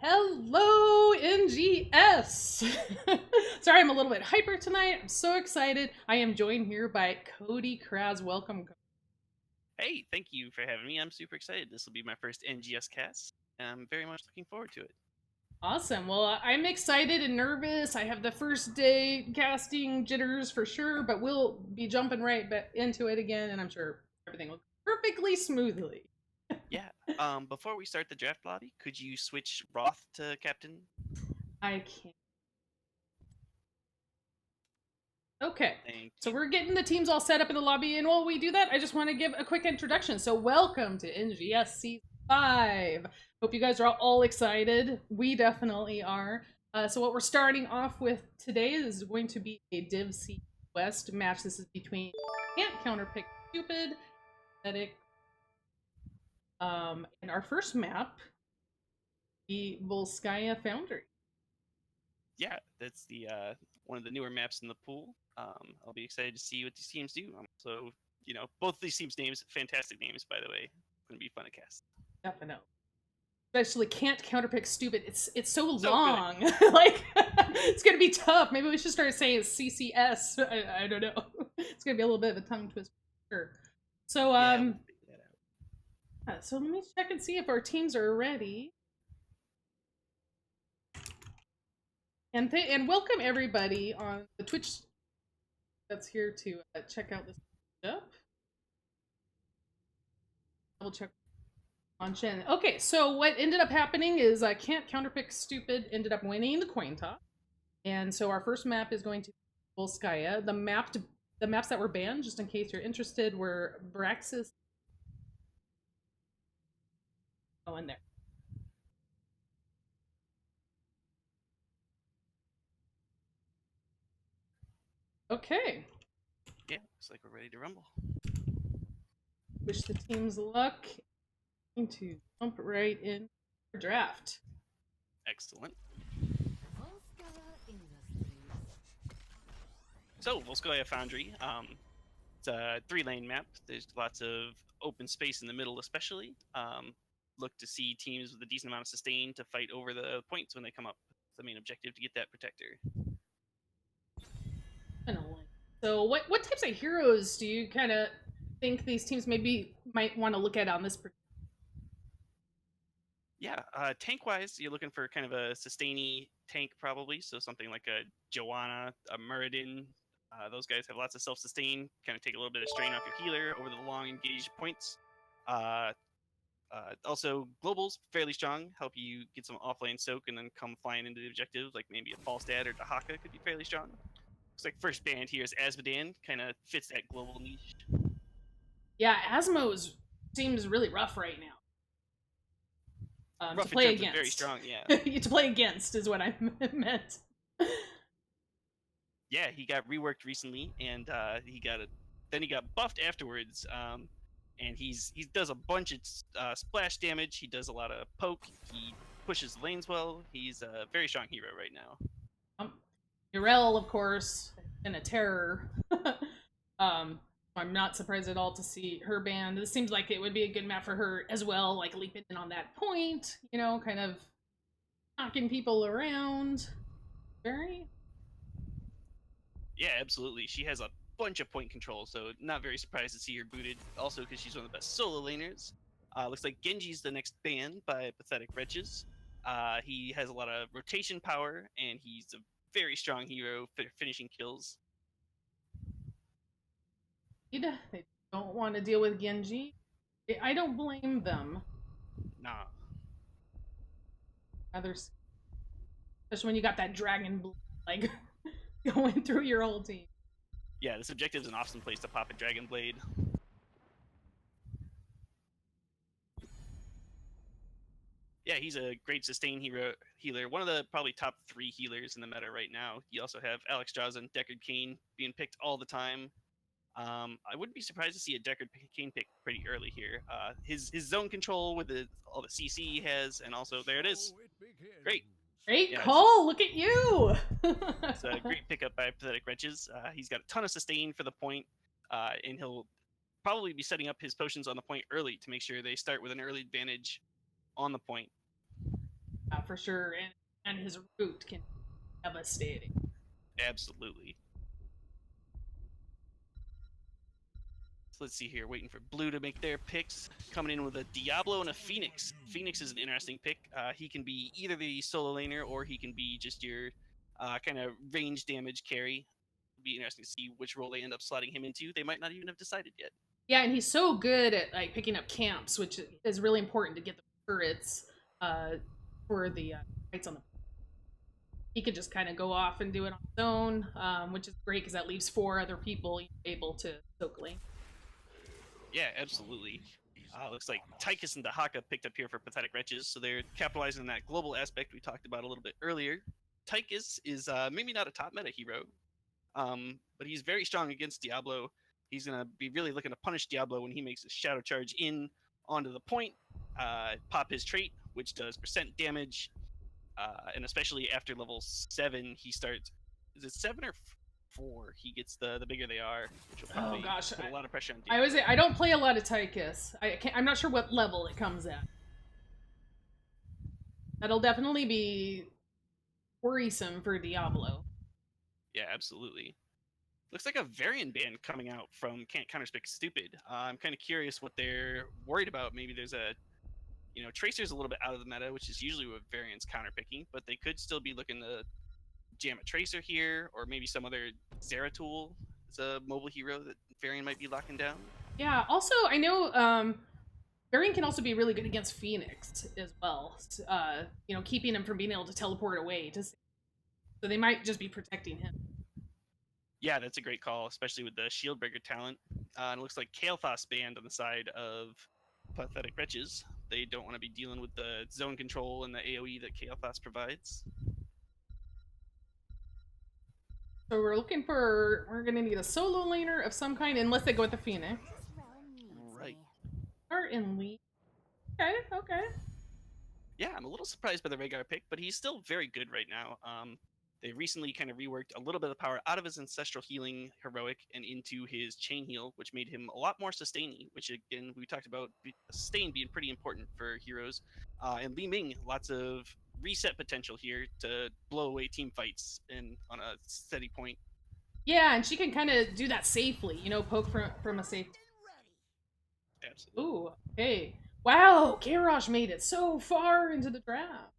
Hello, NGS! Sorry, I'm a little bit hyper tonight. I'm so excited. I am joined here by Cody Kraz. Welcome. Hey, thank you for having me. I'm super excited. This will be my first NGS cast. I'm very much looking forward to it. Awesome. Well, I'm excited and nervous. I have the first day casting jitters for sure, but we'll be jumping right back into it again, and I'm sure everything will go perfectly smoothly. Yeah. Before we start the draft lobby, could you switch Roth to Captain? I can't. Okay, Thank so you. we're getting the teams all set up in the lobby, and while we do that, I just want to give a quick introduction. So, welcome to NGS Season 5. Hope you guys are all excited. We definitely are. So, what we're starting off with today is going to be a Div C West match. This is between Can't Counterpick Stupid, Pathetic, and our first map, the Volskaya Foundry. Yeah, that's the one of the newer maps in the pool. I'll be excited to see what these teams do. So, both these teams' names, fantastic names, by the way. Going to be fun to cast. Definitely. Especially can't counterpick stupid. It's so So good. long. Like it's gonna be tough. Maybe we should start saying CCS. I don't know. It's gonna be a little bit of a tongue twister. Sure. So Yeah, we'll figure that out. so let me check and see if our teams are ready. And welcome everybody on the Twitch that's here to check out this stuff. Double check on Shen. Okay, so what ended up happening is Can't Counterpick Stupid ended up winning the coin toss. And so our first map is going to be Volskaya. The maps that were banned, just in case you're interested, were Braxis. Oh, in there. Okay. Yeah, looks like we're ready to rumble. Wish the teams luck. Going to jump right in for draft. Excellent. So, Volskaya Foundry. It's a 3-lane map. There's lots of open space in the middle, especially. Look to see teams with a decent amount of sustain to fight over the points when they come up. It's the main objective to get that protector. So, what types of heroes do you kind of think these teams maybe might want to look at on this? Yeah, tank wise, you're looking for kind of a sustainy tank, probably. So, something like a Joanna, a Muradin. Those guys have lots of self sustain, kind of take a little bit of strain off your healer over the long engaged points. Uh, also, globals fairly strong, help you get some offlane soak and then come flying into the objectives. Like maybe a Falstad or Dahaka could be fairly strong. Looks like first band here is Azmodan, kind of fits that global niche. Yeah, Asmos seems really rough right now. To Rough in play terms of very against. strong, yeah. To play against is what I meant. Yeah, he got reworked recently, and then he got buffed afterwards. And he does a bunch of splash damage. He does a lot of poke. He pushes lanes well. He's a very strong hero right now. Urel, of course, been a terror. I'm not surprised at all to see her banned. This seems like it would be a good map for her as well, like leaping in on that point, kind of knocking people around. Very. Yeah, absolutely. She has a bunch of point control, so not very surprised to see her booted. Also, because she's one of the best solo laners. Looks like Genji's the next ban by Pathetic Wretches. He has a lot of rotation power, and he's a very strong hero finishing kills. They don't want to deal with Genji. I don't blame them. Nah. Others, especially when you got that dragon blood, like going through your whole team. Yeah, this objective is an awesome place to pop a Dragon Blade. Yeah, he's a great sustain healer. One of the probably top 3 healers in the meta right now. You also have Alex Jaws and Deckard Cain being picked all the time. I wouldn't be surprised to see a Deckard Cain pick pretty early here. His zone control with all the CC he has, and also there it is. Great. Great call! Look at you! It's a great pickup by Pathetic Wretches. He's got a ton of sustain for the point, and he'll probably be setting up his potions on the point early to make sure they start with an early advantage on the point. for sure, and his root can be devastating. Absolutely. So let's see here, waiting for blue to make their picks. Coming in with a Diablo and a Phoenix. Phoenix is an interesting pick. He can be either the solo laner or he can be just your kind of range damage carry. It'll be interesting to see which role they end up slotting him into. They might not even have decided yet. Yeah, and he's so good at like picking up camps, which is really important to get the turrets uh, for the fights on the. He could just kind of go off and do it on his own, which is great because that leaves 4 other people able to soak lane. Yeah, absolutely. Looks like Tychus and Dahaka picked up here for Pathetic Wretches, so they're capitalizing on that global aspect we talked about a little bit earlier. Tychus is maybe not a top meta hero, but he's very strong against Diablo. He's going to be really looking to punish Diablo when he makes a Shadow Charge in onto the point, pop his trait, which does percent damage, and especially after level 7, he starts... Is it 7 or 4? He gets the bigger they are, which will probably put a lot of pressure on Diablo. I don't play a lot of Tychus. I'm not sure what level it comes at. That'll definitely be worrisome for Diablo. Yeah, absolutely. Looks like a variant ban coming out from Can't Counterpick Stupid. I'm kind of curious what they're worried about. Maybe there's a, Tracer's a little bit out of the meta, which is usually what variants counterpicking, but they could still be looking to jam a Tracer here, or maybe some other Zeratul is a mobile hero that variant might be locking down. Yeah, also, I know variant can also be really good against Phoenix as well. Keeping him from being able to teleport away. So they might just be protecting him. Yeah, that's a great call, especially with the Shieldbreaker talent. And it looks like Kael'thas banned on the side of Pathetic Wretches. They don't want to be dealing with the zone control and the AoE that Kael'thas provides. So we're gonna need a solo laner of some kind, unless they go with the Phoenix. Right. Start in lead. Okay. Yeah, I'm a little surprised by the Rhaegar pick, but he's still very good right now. They recently kind of reworked a little bit of power out of his Ancestral Healing heroic and into his Chain Heal, which made him a lot more sustaining, which again, we talked about sustain being pretty important for heroes. And Li Ming, lots of reset potential here to blow away team fights and on a steady point. Yeah, and she can kind of do that safely, poke from a safe. Absolutely. Ooh, hey. Wow, Garrosh made it so far into the draft.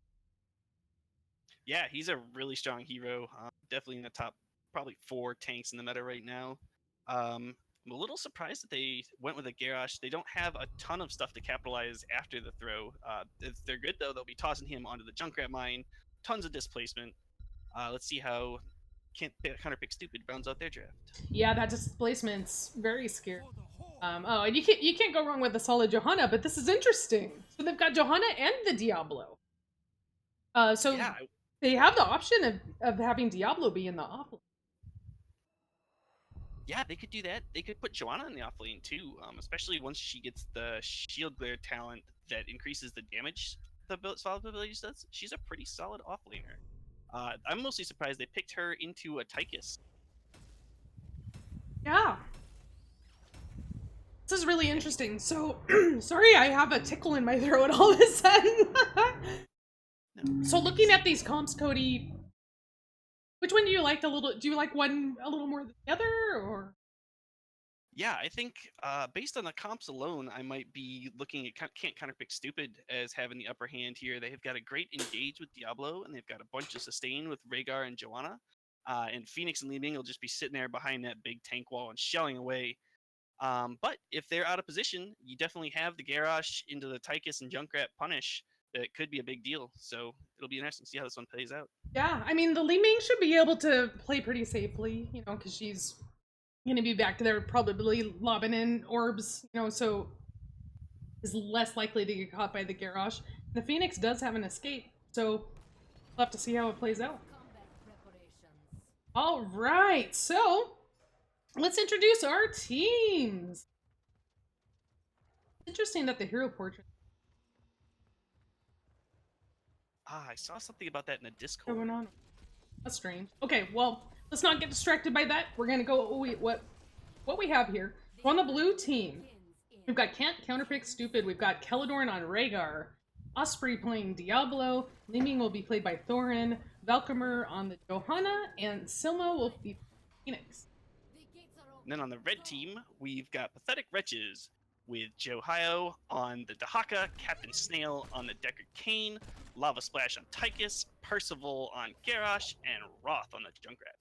Yeah, he's a really strong hero. Definitely in the top, probably 4 tanks in the meta right now. I'm a little surprised that they went with a Garrosh. They don't have a ton of stuff to capitalize after the throw. If they're good, though, they'll be tossing him onto the Junkrat mine. Tons of displacement. Let's see how Counterpick Stupid rounds out their draft. Yeah, that displacement's very scary. And you can't go wrong with a solid Johanna, but this is interesting. So they've got Johanna and the Diablo. So yeah, they have the option of having Diablo be in the offlane. Yeah, they could do that. They could put Joanna in the offlane too, especially once she gets the Shield Glare talent that increases the damage the solid abilities does. She's a pretty solid offlaner. I'm mostly surprised they picked her into a Tychus. Yeah. This is really interesting. So, sorry, I have a tickle in my throat all of a sudden. So, looking at these comps, Cody, which one do you like do you like one a little more than the other, or? Yeah, I think based on the comps alone, I might be looking at Can't Counterpick Stupid as having the upper hand here. They have got a great engage with Diablo, and they've got a bunch of sustain with Rhaegar and Joanna. And Phoenix and Li Ming will just be sitting there behind that big tank wall and shelling away. But if they're out of position, you definitely have the Garrosh into the Tychus and Junkrat punish. That could be a big deal. So it'll be interesting to see how this one plays out. Yeah, I mean, the Li Ming should be able to play pretty safely, because she's going to be back there probably lobbing in orbs, so is less likely to get caught by the Garrosh. The Phoenix does have an escape, so we'll have to see how it plays out. All right, so let's introduce our teams. Interesting that the hero portrait. I saw something about that in the Discord. Going on. That's strange. Okay, well, let's not get distracted by that. We're gonna go what we have here. On the blue team, we've got Can't Counterpick Stupid. We've got Celadorn on Rhaegar. Osprey playing Diablo, Liming will be played by Thorin, Valkymer on the Johanna, and Silma will be Phoenix. And then on the red team, we've got Pathetic Wretches with Johio on the Dahaka, Captain Snail on the Deckard Cain, Lava Splash on Tychus, Percival on Garrosh, and Roth on the Junkrat.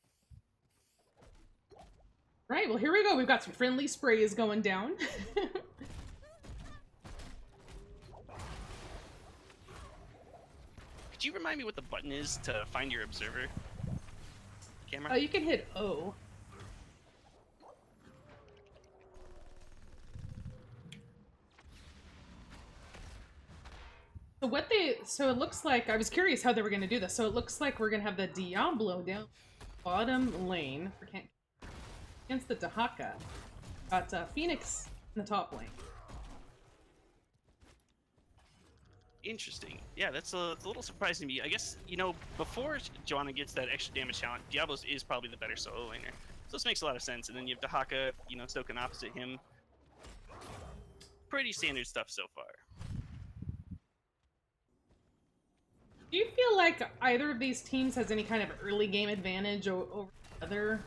Right, well, here we go. We've got some friendly sprays going down. Could you remind me what the button is to find your observer camera? You can hit O. So it looks like, I was curious how they were going to do this. So it looks like we're going to have the Diablo down bottom lane for against the Dahaka. Got Phoenix in the top lane. Interesting. Yeah, that's a little surprising to me. I guess, you know, before Johanna gets that extra damage talent, Diablos is probably the better solo laner. So this makes a lot of sense. And then you have Dahaka, you know, Stoken opposite him. Pretty standard stuff so far. Do you feel like either of these teams has any kind of early game advantage over the other?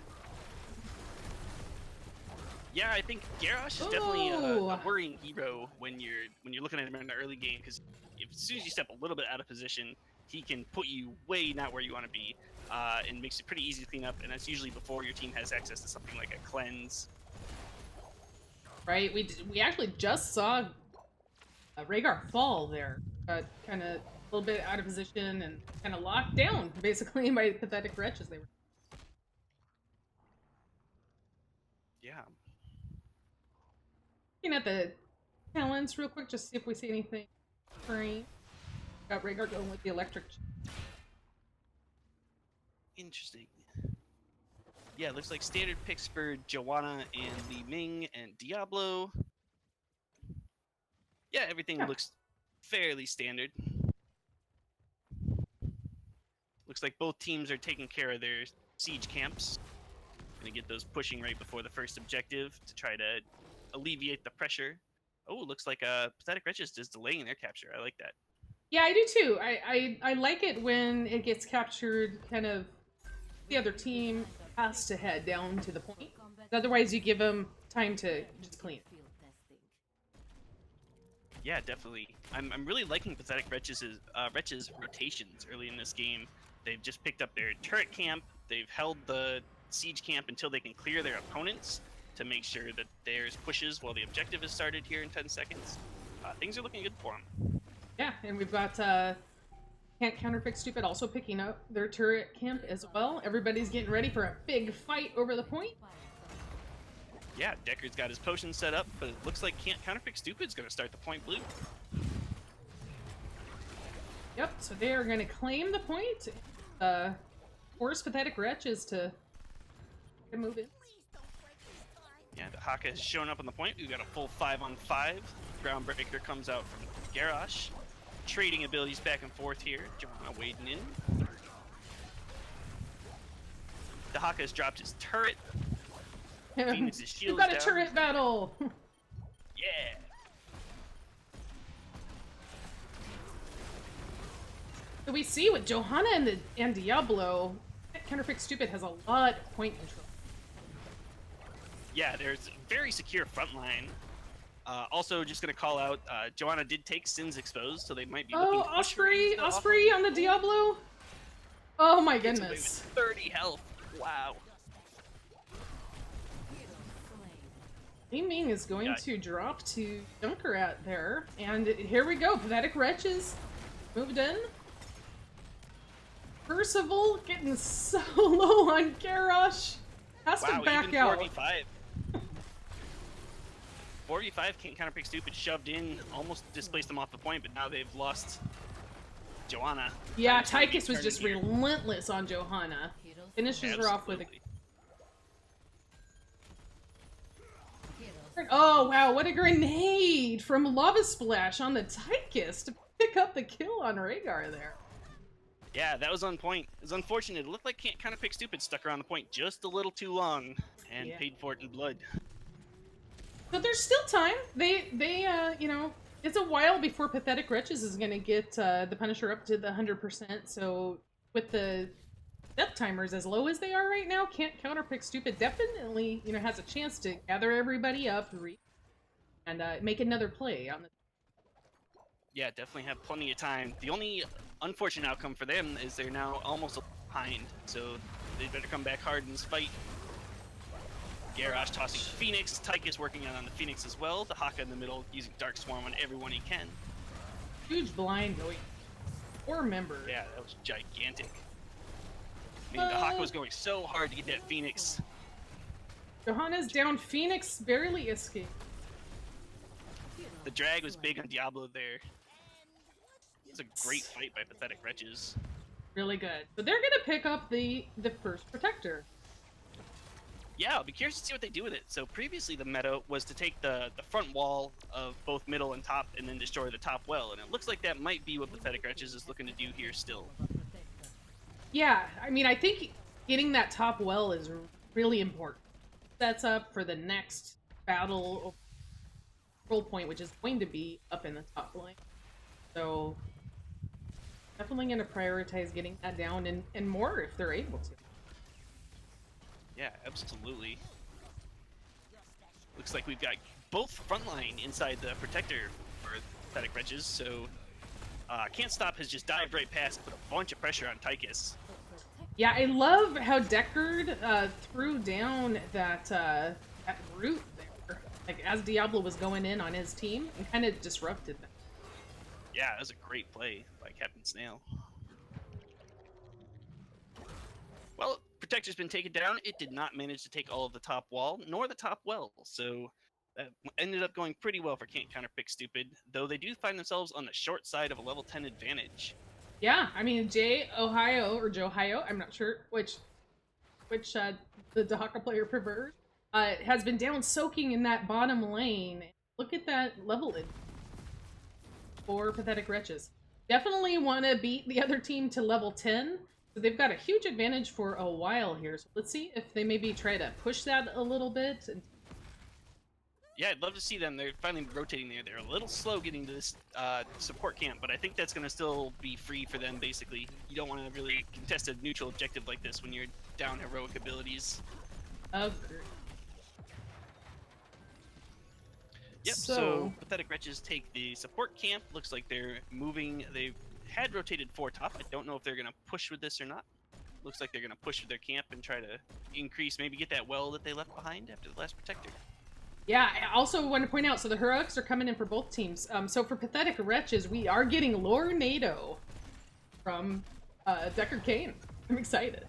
Yeah, I think Garrosh is definitely a worrying hero when you're looking at him in the early game, because as soon as you step a little bit out of position, he can put you way not where you want to be, and makes it pretty easy to clean up. And that's usually before your team has access to something like a cleanse. Right. We actually just saw Rhaegar fall there. Got kind of a little bit out of position and kind of locked down basically by Pathetic Wretches. They were. Yeah. Looking at the talents real quick, just see if we see anything. Got Rhaegar going with the electric. Interesting. Yeah, looks like standard picks for Johanna and Li Ming and Diablo. Yeah, everything looks fairly standard. Looks like both teams are taking care of their siege camps. Gonna get those pushing right before the first objective to try to alleviate the pressure. Oh, looks like Pathetic Wretches is delaying their capture. I like that. Yeah, I do too. I like it when it gets captured, kind of the other team has to head down to the point. Otherwise, you give them time to just clean. Yeah, definitely. I'm really liking Pathetic Wretches' rotations early in this game. They've just picked up their turret camp. They've held the siege camp until they can clear their opponents to make sure that theirs pushes while the objective is started here in 10 seconds. Things are looking good for them. Yeah, and we've got Can't Counterpick Stupid also picking up their turret camp as well. Everybody's getting ready for a big fight over the point. Yeah, Deckard's got his potion set up, but it looks like Can't Counterpick Stupid's going to start the point blue. Yep, so they are going to claim the point. Force Pathetic Wretches to move in. Yeah, the Haka has shown up on the point. We've got a full 5-on-5. Groundbreaker comes out from Garrosh. Trading abilities back and forth here. Johanna wading in. The Haka has dropped his turret. Phoenix's shield. We've got a down. turret battle! Yeah! So we see with Johanna and Diablo, Counterpick Stupid has a lot of point control. Yeah, there's a very secure front line. Also, just going to call out, Johanna did take Sins Exposed, so they might be looking to push her into the Osprey on the Diablo? Oh my Gets away goodness. with 30 health. Wow. Li Ming is going to drop to Junkrat there, and here we go. Pathetic Wretches moved in. Percival getting so low on Garrosh. Has to back even out. 4v5. 4v5 Can't Counterpick Stupid shoved in, almost displaced them off the point, but now they've lost Johanna. Yeah, Tychus was just relentless on Johanna. Finishes her off with a... Oh wow, what a grenade from Lava Splash on the Tychus to pick up the kill on Rhaegar there. Yeah, that was on point. It was unfortunate. It looked like Can't Counterpick Stupid stuck around the point just a little too long and paid for it in blood. But there's still time. They you know, It's a while before Pathetic Wretches is gonna get the Punisher up to the 100%. So with the death timers as low as they are right now, can't counterpick stupid. Definitely, has a chance to gather everybody up and make another play on the. Yeah, definitely have plenty of time. The only unfortunate outcome for them is they're now almost behind, so they better come back hard in this fight. Garrosh tossing the Phoenix. Tychus working on the Phoenix as well. The Haka in the middle using Dark Swarm on everyone he can. Huge blind going. Poor member. Yeah, that was gigantic. I mean, the Haka was going so hard to get that Phoenix. Johanna's down. Phoenix barely escaped. The drag was big on Diablo there. It was a great fight by Pathetic Wretches. Really good. But they're gonna pick up the first protector. Yeah, I'll be curious to see what they do with it. So previously the meta was to take the front wall of both middle and top and then destroy the top well, and it looks like that might be what Pathetic Wretches is looking to do here still. Yeah, I mean, I think getting that top well is really important. Sets up for the next battle control point, which is going to be up in the top lane. So definitely going to prioritize getting that down and more if they're able to. Yeah, absolutely. Looks like we've got both frontline inside the protector for Pathetic Wretches, so Can't Stop has just dived right past, put a bunch of pressure on Tychus. Yeah, I love how Deckard threw down that root there, like as Diablo was going in on his team, and kind of disrupted them. Yeah, that was a great play by Captain Snail. Well, Protector's been taken down. It did not manage to take all of the top wall, nor the top well, so that ended up going pretty well for Can't Counterpick Stupid, though they do find themselves on the short side of a level 10 advantage. Yeah, I mean, Joe-Hio, I'm not sure which the Dahaka player prefers, has been down soaking in that bottom lane. Look at that level in for Pathetic Wretches. Definitely want to beat the other team to level 10, so they've got a huge advantage for a while here. So let's see if they maybe try to push that a little bit. Yeah, I'd love to see them. They're finally rotating there. They're a little slow getting to this support camp, but I think that's going to still be free for them, basically. You don't want to really contest a neutral objective like this when you're down heroic abilities. Agreed. Yep, so Pathetic Wretches take the support camp. Looks like they're moving. They had rotated 4 top. I don't know if they're going to push with this or not. Looks like they're going to push with their camp and try to increase, maybe get that well that they left behind after the last Protector. Yeah, I also want to point out, so the heroics are coming in for both teams. So for Pathetic Wretches, we are getting Lornado from Deckard Cain. I'm excited.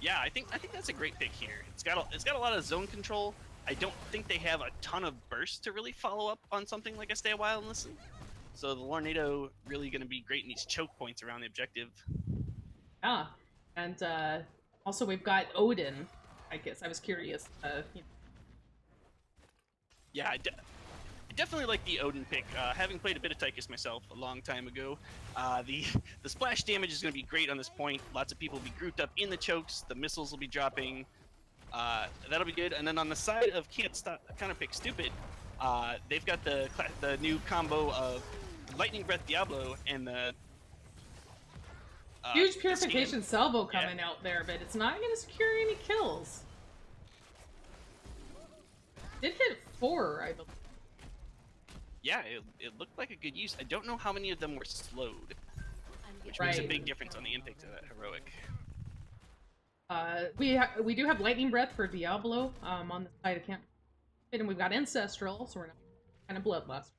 Yeah, I think that's a great pick here. It's got a lot of zone control. I don't think they have a ton of burst to really follow up on something like a Stay a While and Listen. So the Lornado really going to be great in these choke points around the objective. Yeah, and also we've got Odin. I guess I was curious. Yeah, I definitely like the Odin pick. Having played a bit of Tychus myself a long time ago, the splash damage is going to be great on this point. Lots of people will be grouped up in the chokes. The missiles will be dropping. That'll be good. And then on the side of Can't Stop Counterpick Stupid, they've got the new combo of Lightning Breath Diablo and the huge Purification Salvo coming out there, but it's not going to secure any kills. Did hit 4, I believe. Yeah, it looked like a good use. I don't know how many of them were slowed, which makes a big difference on the impact of that heroic. We do have Lightning Breath for Diablo on the side of Camp, and we've got Ancestral, so we're not kind of Bloodlust.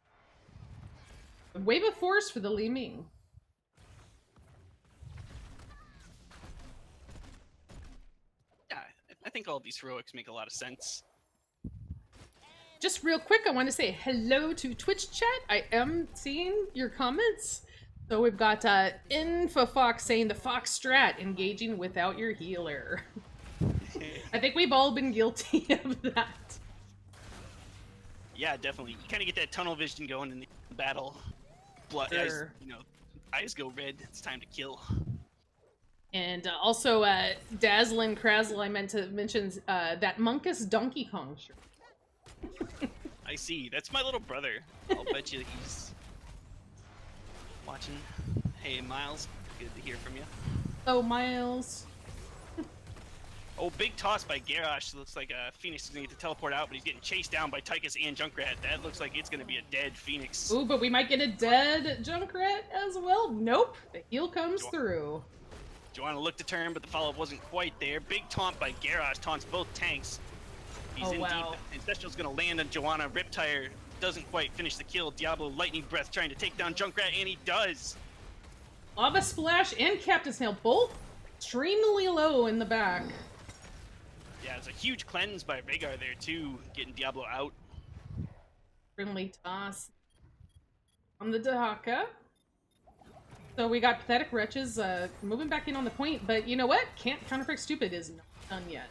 Wave of Force for the Li Ming. Yeah, I think all of these heroics make a lot of sense. Just real quick, I want to say hello to Twitch chat. I am seeing your comments. So we've got Infofox saying the Fox strat, engaging without your healer. I think we've all been guilty of that. Yeah, definitely. You kind of get that tunnel vision going in the battle. Blood, Sure. eyes go red. It's time to kill. And also, Dazzlin' Crazzle, I meant to mention that Monkus Donkey Kong shirt. I see. That's my little brother. I'll bet you he's watching. Hey, Miles. Good to hear from you. Oh, Miles. Oh, big toss by Garrosh. Looks like Phoenix is going to get to teleport out, but he's getting chased down by Tychus and Junkrat. That looks like it's going to be a dead Phoenix. Ooh, but we might get a dead Junkrat as well. Nope. The heal comes through. Joanna looked to turn, but the follow-up wasn't quite there. Big taunt by Garrosh. Taunts both tanks. He's in wow. deep. Ancestral is going to land on Joanna. Riptire doesn't quite finish the kill. Diablo Lightning Breath trying to take down Junkrat, and he does. Lava Splash and Captain Snail both extremely low in the back. Yeah, it's a huge cleanse by Rhaegar there, too, getting Diablo out. Friendly toss on the Dahaka. So we got Pathetic Wretches moving back in on the point, but you know what? Counterpick Stupid is not done yet.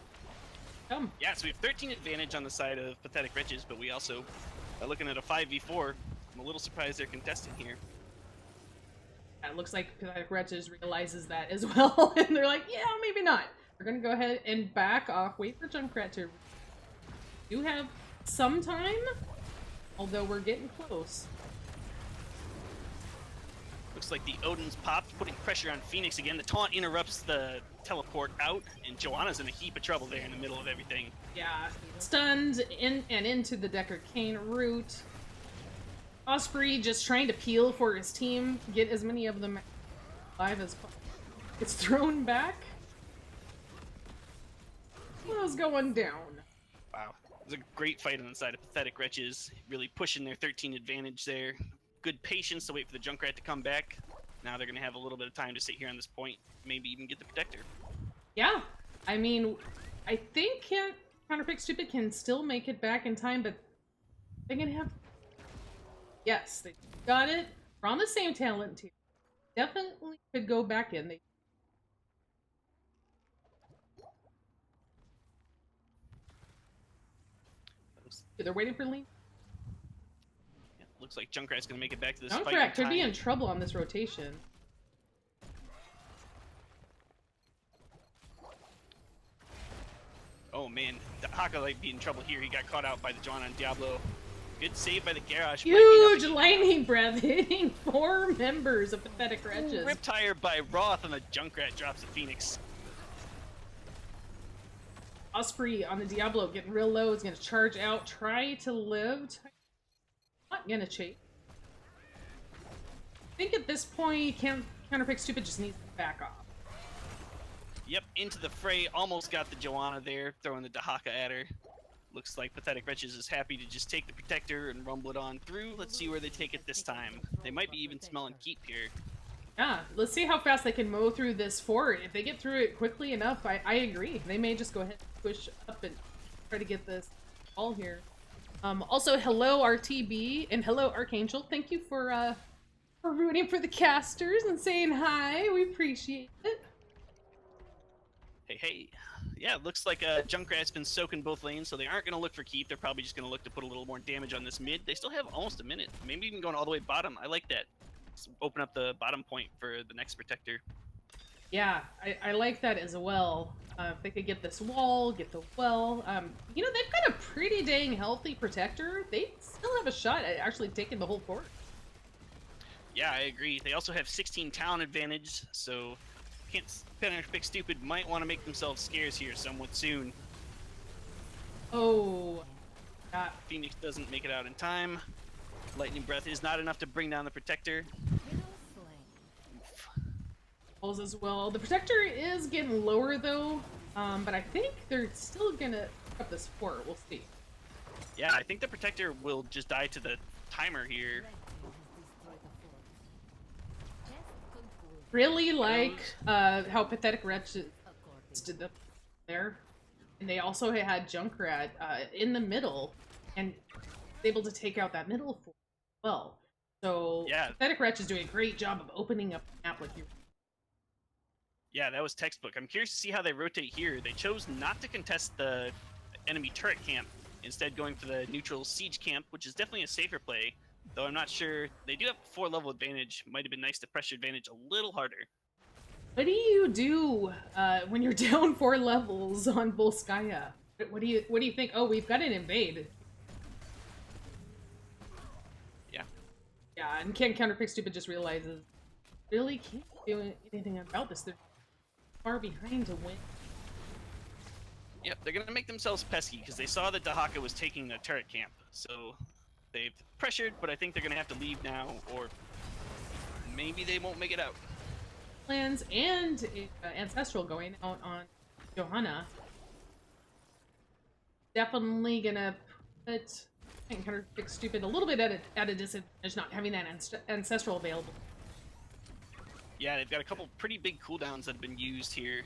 Come. Yeah, so we have 13 advantage on the side of Pathetic Wretches, but we also are looking at a 5v4. I'm a little surprised they're contesting here. It looks like Pathetic Wretches realizes that as well, and they're like, yeah, maybe not. We're gonna go ahead and back off, wait for Junkrat to... We do have some time, although we're getting close. Looks like the Odin's popped, putting pressure on Phoenix again. The taunt interrupts the teleport out, and Joanna's in a heap of trouble there in the middle of everything. Yeah, stunned in and into the Decker Cane root. Osprey just trying to peel for his team, get as many of them alive as possible. It's thrown back. What's going down? Wow. It was a great fight on the side of Pathetic Wretches, really pushing their 13 advantage there. Good patience to wait for the Junkrat to come back. Now they're going to have a little bit of time to sit here on this point, maybe even get the Protector. Yeah, I mean, I think Counterpick Stupid can still make it back in time, but they're going to have... Yes, they got it. We're on the same talent tier. Definitely could go back in. They're waiting for Lee. Yeah, looks like Junkrat's going to make it back to this fight. Junkrat could be in trouble on this rotation. Oh man, Haka might be in trouble here. He got caught out by the John on Diablo. Good save by the Garrosh. Huge lightning breath hitting 4 members of Pathetic Wretches. Riptire by Roth, and the Junkrat drops the Phoenix. Osprey on the Diablo getting real low, is going to charge out, try to live. Not going to chase. I think at this point, Counterpick Stupid just needs to back off. Yep, into the fray, almost got the Joanna there, throwing the Dahaka at her. Looks like Pathetic Wretches is happy to just take the Protector and rumble it on through. Let's see where they take it this time. They might be even smelling keep here. Yeah, let's see how fast they can mow through this fort. If they get through it quickly enough, I agree. They may just go ahead and push up and try to get this all here. Also, hello RTB and hello Archangel. Thank you for rooting for the casters and saying hi. We appreciate it. Hey, hey. Yeah, it looks like Junkrat's been soaking both lanes, so they aren't going to look for keep. They're probably just going to look to put a little more damage on this mid. They still have almost a minute, maybe even going all the way bottom. I like that. Let's open up the bottom point for the next Protector. Yeah, I like that as well. If they could get this wall, get the well. You know, they've got a pretty dang healthy Protector. They still have a shot at actually taking the whole fort. Yeah, I agree. They also have 16 town advantage, so Counterpick Stupid might want to make themselves scarce here somewhat soon. Oh. Phoenix doesn't make it out in time. Lightning Breath is not enough to bring down the Protector. Falls as well. The Protector is getting lower though, but I think they're still gonna pick up this fort. We'll see. Yeah, I think the Protector will just die to the timer here. Really like how Pathetic Wretches did up there, and they also had Junkrat in the middle and able to take out that middle fort as well. So yeah, Pathetic Wretch is doing a great job of opening up the map like you. Yeah, that was textbook. I'm curious to see how they rotate here. They chose not to contest the enemy turret camp, instead going for the neutral siege camp, which is definitely a safer play. Though I'm not sure. They do have 4-level advantage. Might have been nice to pressure advantage a little harder. What do you do when you're down 4 levels on Volskaya? What do you think? Oh, we've got an invade. Yeah, and can't counterpick stupid just realizes really can't do anything about this. They're far behind to win. Yep, they're gonna make themselves pesky because they saw that Dahaka was taking the turret camp, so they've pressured. But I think they're gonna have to leave now, or maybe they won't make it out. Plans and Ancestral going out on Johanna. Definitely gonna put counterpick stupid a little bit at a disadvantage, not having that Ancestral available. Yeah, they've got a couple pretty big cooldowns that have been used here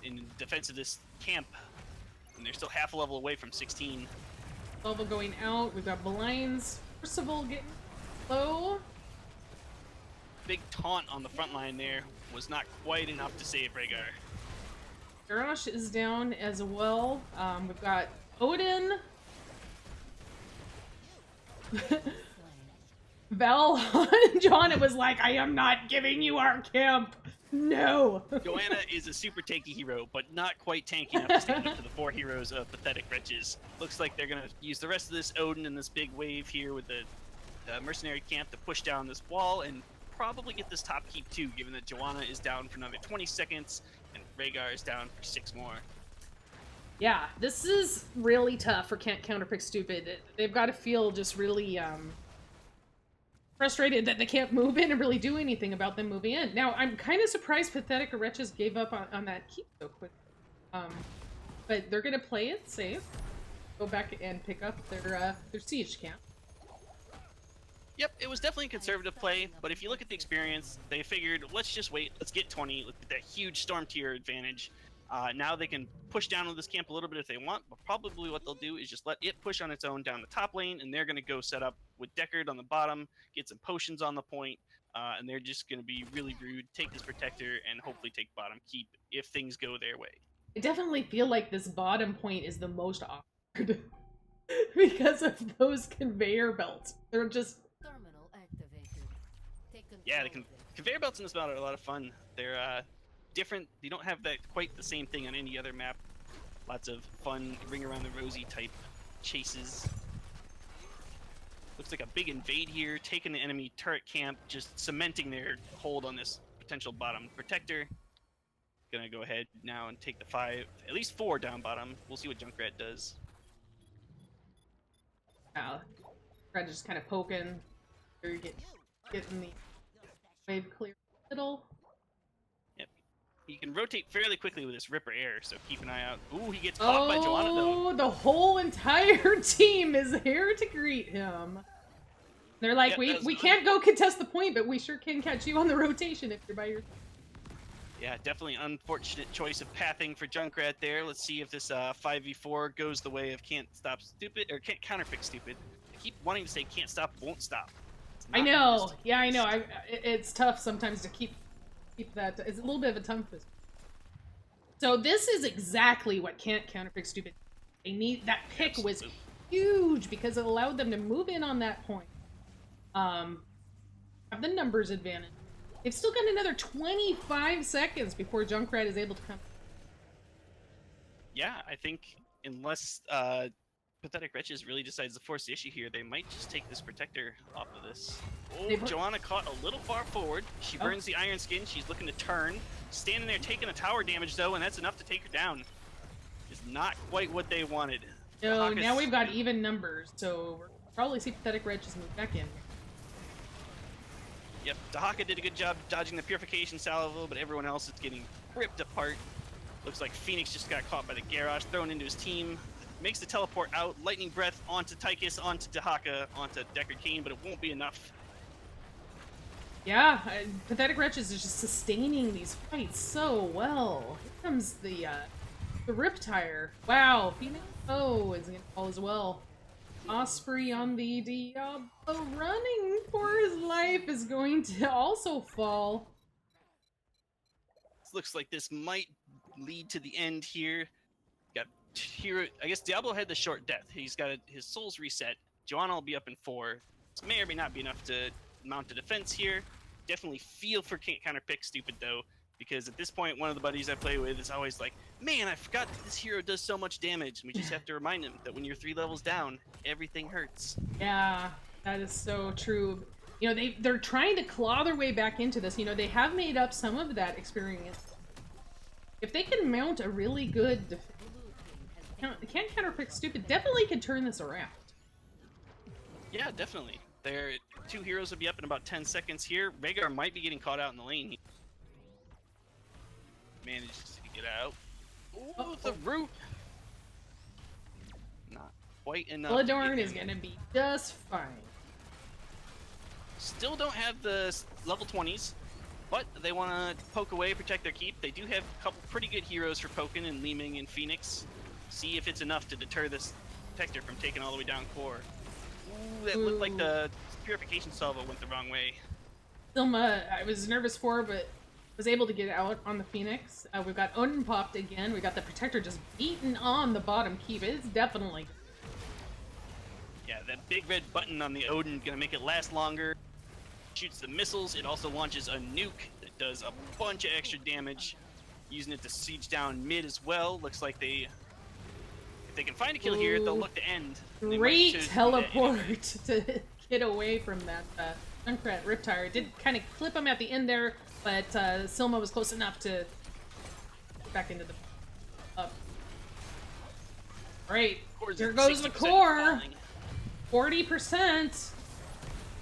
in defense of this camp, and they're still half a level away from 16. Level going out. We've got Blinds. Percival getting low. Big taunt on the front line there was not quite enough to save Rhaegar. Garrosh is down as well. We've got Odin. Val and Johanna was like, I am not giving you our camp. No. Joanna is a super tanky hero, but not quite tanky enough to stand up to the 4 heroes of Pathetic Wretches. Looks like they're going to use the rest of this Odin and this big wave here with the mercenary camp to push down this wall and probably get this top keep too, given that Joanna is down for another 20 seconds and Rhaegar is down for 6 more. Yeah, this is really tough for Can't Counterpick Stupid. They've got to feel just really frustrated that they can't move in and really do anything about them moving in. Now, I'm kind of surprised Pathetic Wretches gave up on that keep so quick. But they're going to play it safe. Go back and pick up their siege camp. Yep, it was definitely a conservative play, but if you look at the experience, they figured, let's just wait, let's get 20, let's get that huge storm tier advantage. Now they can push down on this camp a little bit if they want, but probably what they'll do is just let it push on its own down the top lane, and they're going to go set up with Deckard on the bottom, get some potions on the point, and they're just going to be really rude, take this protector, and hopefully take bottom keep if things go their way. I definitely feel like this bottom point is the most awkward because of those conveyor belts. They're just... Terminal activated. Yeah, the conveyor belts in this map are a lot of fun. They're different. You don't have that quite the same thing on any other map. Lots of fun ring around the rosy type chases. Looks like a big invade here, taking the enemy turret camp, just cementing their hold on this potential bottom protector. Gonna go ahead now and take the 5, at least 4 down bottom. We'll see what Junkrat does. Fred just kind of poking. You're getting the wave clear middle. Yep. He can rotate fairly quickly with this Ripper Air, so keep an eye out. Ooh, he gets caught by Joanna though. Oh, the whole entire team is here to greet him. They're like, Yep, we can't go contest the point, but we sure can catch you on the rotation if you're by your... Yeah, definitely an unfortunate choice of pathing for Junkrat there. Let's see if this 5v4 goes the way of Can't Stop Stupid, or Can't Counterpick Stupid. I keep wanting to say Can't Stop, Won't Stop. I know, yeah, I know. It's tough sometimes to keep that. It's a little bit of a tongue twister. So this is exactly what Can't Counterpick Stupid. They need that pick was huge because it allowed them to move in on that point. Have the numbers advantage. They've still got another 25 seconds before Junkrat is able to come. Yeah, I think unless Pathetic Wretches really decides to force the issue here, they might just take this protector off of this. Oh, Joanna caught a little far forward. She burns the Iron Skin. She's looking to turn. Standing there taking a tower damage, though, and that's enough to take her down. It's not quite what they wanted. No, now we've got even numbers, so we'll probably see Pathetic Wretches move back in. Yep, Dahaka did a good job dodging the Purification Salvo, but everyone else is getting ripped apart. Looks like Phoenix just got caught by the Garrosh, thrown into his team. Makes the teleport out, Lightning Breath onto Tychus, onto Dahaka, onto Deckard Cain, but it won't be enough. Yeah, Pathetic Wretches is just sustaining these fights so well. Here comes the Riptire. Wow, Phoenix is gonna fall as well. Osprey on the Diablo running for his life is going to also fall. This looks like this might lead to the end here. Got here, I guess Diablo had the short death. He's got his souls reset. Joanna will be up in 4. This may or may not be enough to mount a defense here. Definitely feel for Can't Counterpick Stupid though, because at this point one of the buddies I play with is always like, man, I forgot that this hero does so much damage. And we just have to remind him that when you're 3 levels down, everything hurts. Yeah, that is so true. You know, they're trying to claw their way back into this. You know, they have made up some of that experience. If they can mount a really good can't counterpick stupid, definitely could turn this around. Yeah, definitely. Their 2 heroes will be up in about 10 seconds here. Rhaegar might be getting caught out in the lane. Manages to get out. Ooh, the root! Not quite enough. Eladorn is gonna be just fine. Still don't have the level 20s, but they want to poke away, protect their keep. They do have a couple pretty good heroes for poking in Leeming and Phoenix. See if it's enough to deter this Protector from taking all the way down core. Ooh, that looked like the Purification Salvo went the wrong way. Silma, I was nervous for, but was able to get out on the Phoenix. We've got Odin popped again. We got the Protector just beaten on the bottom keep. It's definitely... Yeah, that big red button on the Odin gonna make it last longer. Shoots the missiles. It also launches a nuke that does a bunch of extra damage. Using it to siege down mid as well. Looks like if they can find a kill here, they'll look to end. Great teleport to get away from that Junkrat Riptire. It did kind of clip him at the end there, but Silma was close enough to get back into the... Right, here goes the core. 40%.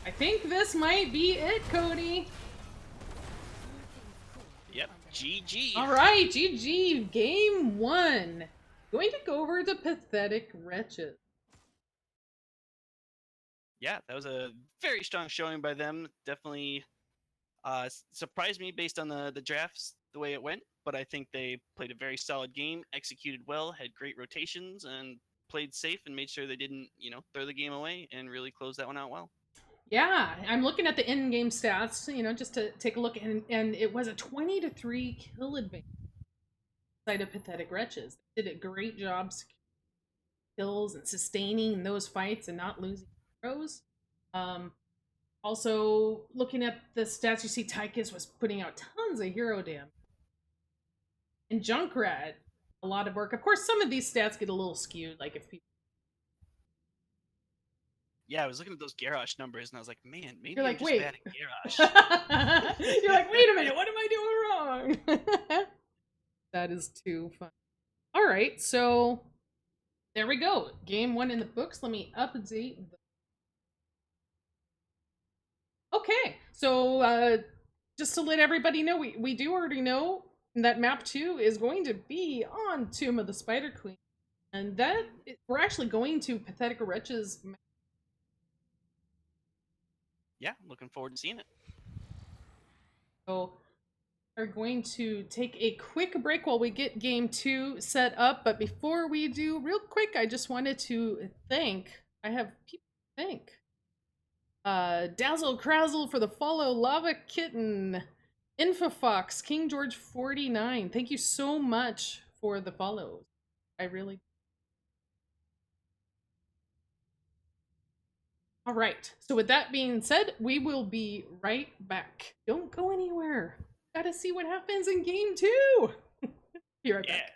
I think this might be it, Cody. Yep, GG. All right, GG. Game 1. Going to go over the pathetic Wretches. Yeah, that was a very strong showing by them. Definitely surprised me based on the drafts, the way it went. But I think they played a very solid game, executed well, had great rotations, and played safe and made sure they didn't, throw the game away and really close that one out well. Yeah, I'm looking at the in-game stats, just to take a look, and it was a 20-3 kill advantage side of pathetic Wretches. They did a great job securing kills and sustaining those fights and not losing heroes. Also, looking at the stats, you see Tychus was putting out tons of hero damage. And Junkrat, a lot of work. Of course, some of these stats get a little skewed, like if people... Yeah, I was looking at those Garrosh numbers, and I was like, man, maybe You're like, I'm just wait. bad at Garrosh. You're like, wait a minute, what am I doing wrong? That is too fun. All right, so there we go. Game 1 in the books. Let me update. Okay, so just to let everybody know, we do already know that map 2 is going to be on Tomb of the Spider Queen. And we're actually going to Pathetic Wretches. Yeah, looking forward to seeing it. So we're going to take a quick break while we get game 2 set up. But before we do, real quick, I just wanted to I have people to thank. Dazzle Crazzle for the follow, Lava Kitten, Infofox, King George 49. Thank you so much for the follows. I really... All right, so with that being said, we will be right back. Don't go anywhere. Gotta see what happens in game 2. Be right back.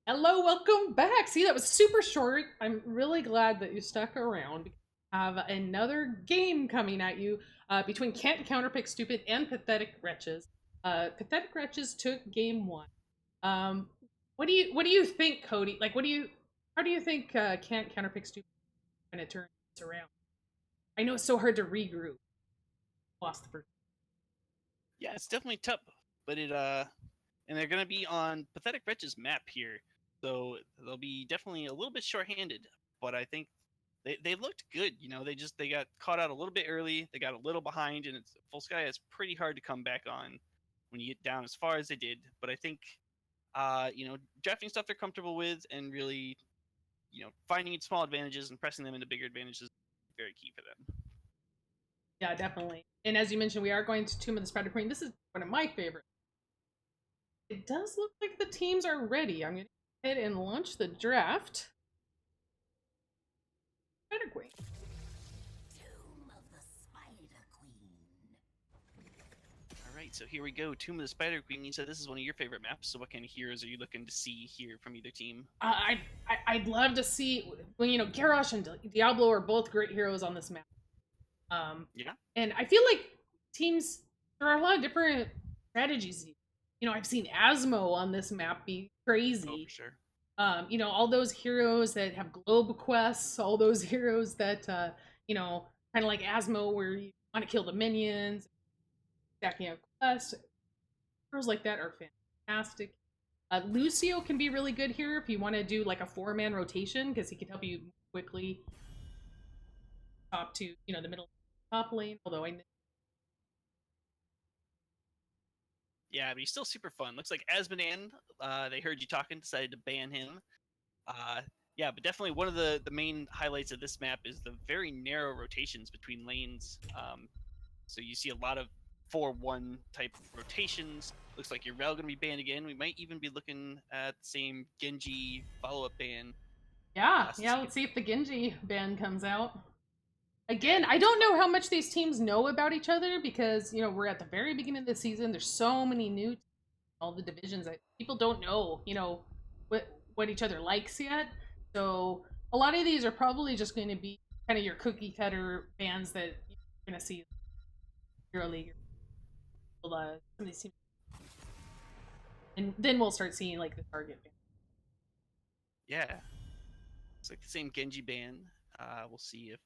Hello, welcome back. See, that was super short. I'm really glad that you stuck around. We have another game coming at you between Can't Counterpick Stupid and Pathetic Wretches. Pathetic Wretches took game one. Um, what do you think, Cody? Like, how do you think Can't Counterpick Stupid is going to turn this around? I know it's so hard to regroup. Lost the first. Yeah, it's definitely tough, but and they're gonna be on Pathetic Wretches map here, so they'll be definitely a little bit shorthanded. But I think they looked good. You know, they got caught out a little bit early. They got a little behind, and it's Full Sky is pretty hard to come back on when you get down as far as they did. But I think drafting stuff they're comfortable with and really finding small advantages and pressing them into bigger advantages is very key for them. Yeah, definitely. And as you mentioned, we are going to Tomb of the Spider Queen. This is one of my favorites. It does look like the teams are ready. I'm going to go ahead and launch the draft. Spider Queen. Tomb of the Spider Queen. All right, so here we go. Tomb of the Spider Queen. You said this is one of your favorite maps. So what kind of heroes are you looking to see here from either team? I'd love to see, well, Garrosh and Diablo are both great heroes on this map. Yeah. And I feel like teams, there are a lot of different strategies. I've seen Asmo on this map be Oh, crazy. for sure. All those heroes that have globe quests, all those heroes that, kind of like Asmo, where you want to kill the minions, stacking up quests. Heroes like that are fantastic. Lucio can be really good here if you want to do like a 4-man rotation because he can help you quickly top to the middle top lane. Although Yeah, but he's still super fun. Looks like Asmodan, they heard you talking, decided to ban him. Yeah, but definitely one of the main highlights of this map is the very narrow rotations between lanes. So you see a lot of 4-1 type rotations. Looks like your Rel going to be banned again. We might even be looking at the same Genji follow-up ban. Yeah, Since he let's see if the Genji ban comes out. Yeah, Again, I don't know how much these teams know about each other because, you know, we're at the very beginning of the season. There's so many new all the divisions that people don't know, you know, what each other likes yet. So a lot of these are probably just going to be kind of your cookie cutter bands that you're going to see early. Some of these teams, and then we'll start seeing like the target band. Yeah, it's like the same Genji ban. We'll see if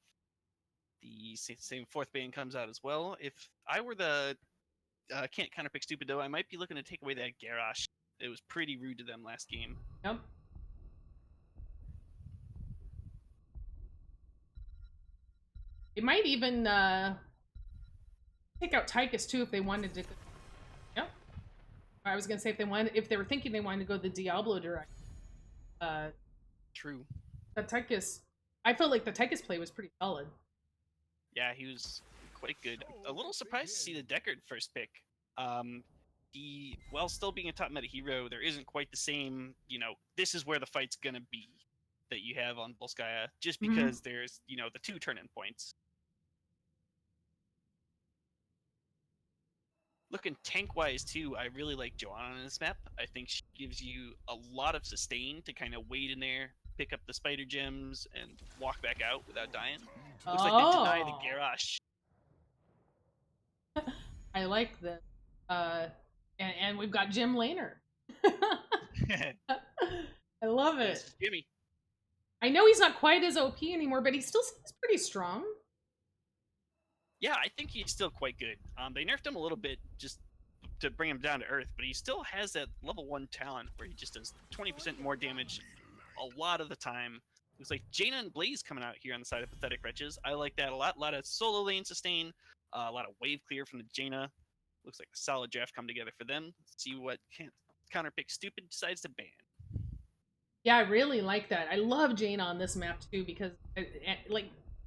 the same fourth ban comes out as well. If I were the can't counterpick stupid though, I might be looking to take away that Garrosh. It was pretty rude to them last game. Yep. It might even take out Tychus too if they wanted to. Yep. I was gonna say if they were thinking they wanted to go the Diablo direct. True. The Tychus, I felt like the Tychus play was pretty solid. Yeah, he was quite good. A little surprised to see the Deckard first pick. He, while still being a top meta hero, there isn't quite the same, this is where the fight's gonna be that you have on Volskaya, just because there's, the 2 turn-in points. Looking tank-wise, too, I really like Joanna on this map. I think she gives you a lot of sustain to kind of wait in there, pick up the spider gems, and walk back out without dying. Looks like they deny the Garrosh. I like this. And we've got Jim Laner. I love it. Yes, Jimmy. I know he's not quite as OP anymore, but he still seems pretty strong. Yeah, I think he's still quite good. They nerfed him a little bit just to bring him down to earth, but he still has that level 1 talent where he just does 20% more damage a lot of the time. Looks like Jaina and Blaze coming out here on the side of Pathetic Wretches. I like that a lot. A lot of solo lane sustain, a lot of wave clear from the Jaina. Looks like a solid draft come together for them. Let's see what Counterpick Stupid decides to ban. Yeah, I really like that. I love Jaina on this map too because, like,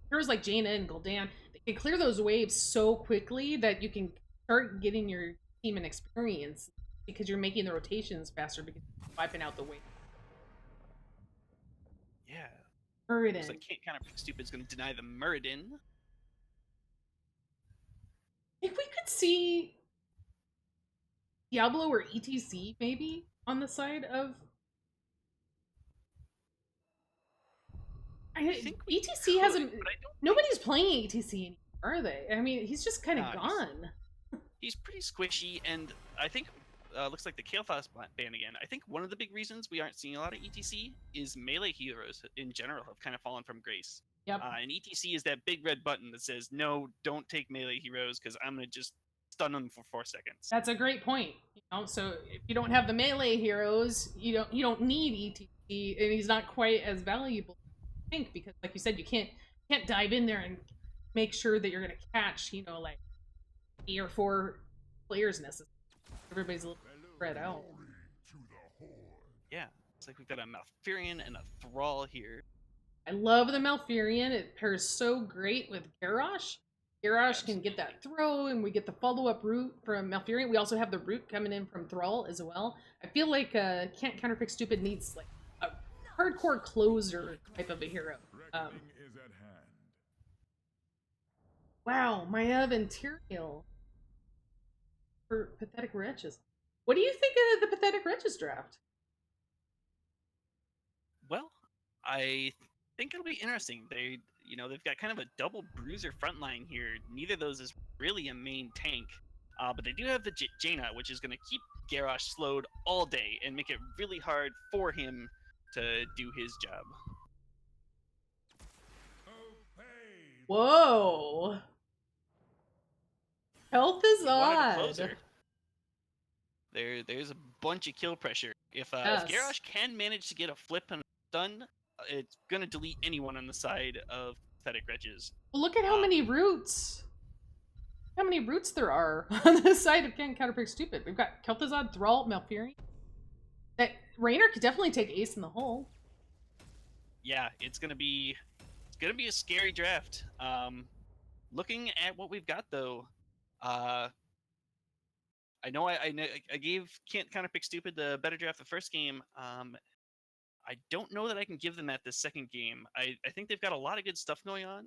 heroes like Jaina and Gul'dan, they can clear those waves so quickly that you can start getting your team an experience because you're making the rotations faster because you're wiping out the wave. Yeah. Muradin. Looks like Counterpick Stupid is going to deny the Muradin. If we could see Diablo or ETC maybe on the side of. I think ETC hasn't. Nobody's playing ETC anymore, are they? I mean, he's just kind of gone. He's pretty squishy, and I think looks like the Kael'thas ban again. I think one of the big reasons we aren't seeing a lot of ETC is melee heroes in general have kind of fallen from grace. Yep. And ETC is that big red button that says, no, don't take melee heroes because I'm going to just stun them for 4 seconds. That's a great point. So if you don't have the melee heroes, you don't need ETC, and he's not quite as valuable. I think because, like you said, you can't dive in there and make sure that you're going to catch, like 8 or 4 players necessarily. Everybody's a little spread out. Yeah, it's like we've got a Malfurion and a Thrall here. I love the Malfurion. It pairs so great with Garrosh. Garrosh can get that throw, and we get the follow-up root from Malfurion. We also have the root coming in from Thrall as well. I feel like Can't Counterpick Stupid needs like a hardcore closer type of a hero. Wow, Maiev and Tyrael for Pathetic Wretches. What do you think of the Pathetic Wretches draft? Well, I think it'll be interesting. They've got kind of a double bruiser frontline here. Neither of those is really a main tank, but they do have the Jaina, which is going to keep Garrosh slowed all day and make it really hard for him to do his job. Whoa! Health is odd. There's a bunch of kill pressure. If Garrosh can manage to get a flip and a stun, it's gonna delete anyone on the side of Pathetic Wretches. Well, look at how many roots. How many roots there are on the side of Can't Counterpick Stupid. We've got Kel'Thuzad, Thrall, Malfurion. That Raynor could definitely take Ace in the hole. Yeah, it's gonna be a scary draft. Looking at what we've got though, uh, I gave can't Counterpick Stupid the better draft the first game. I don't know that I can give them that this second game. I think they've got a lot of good stuff going on,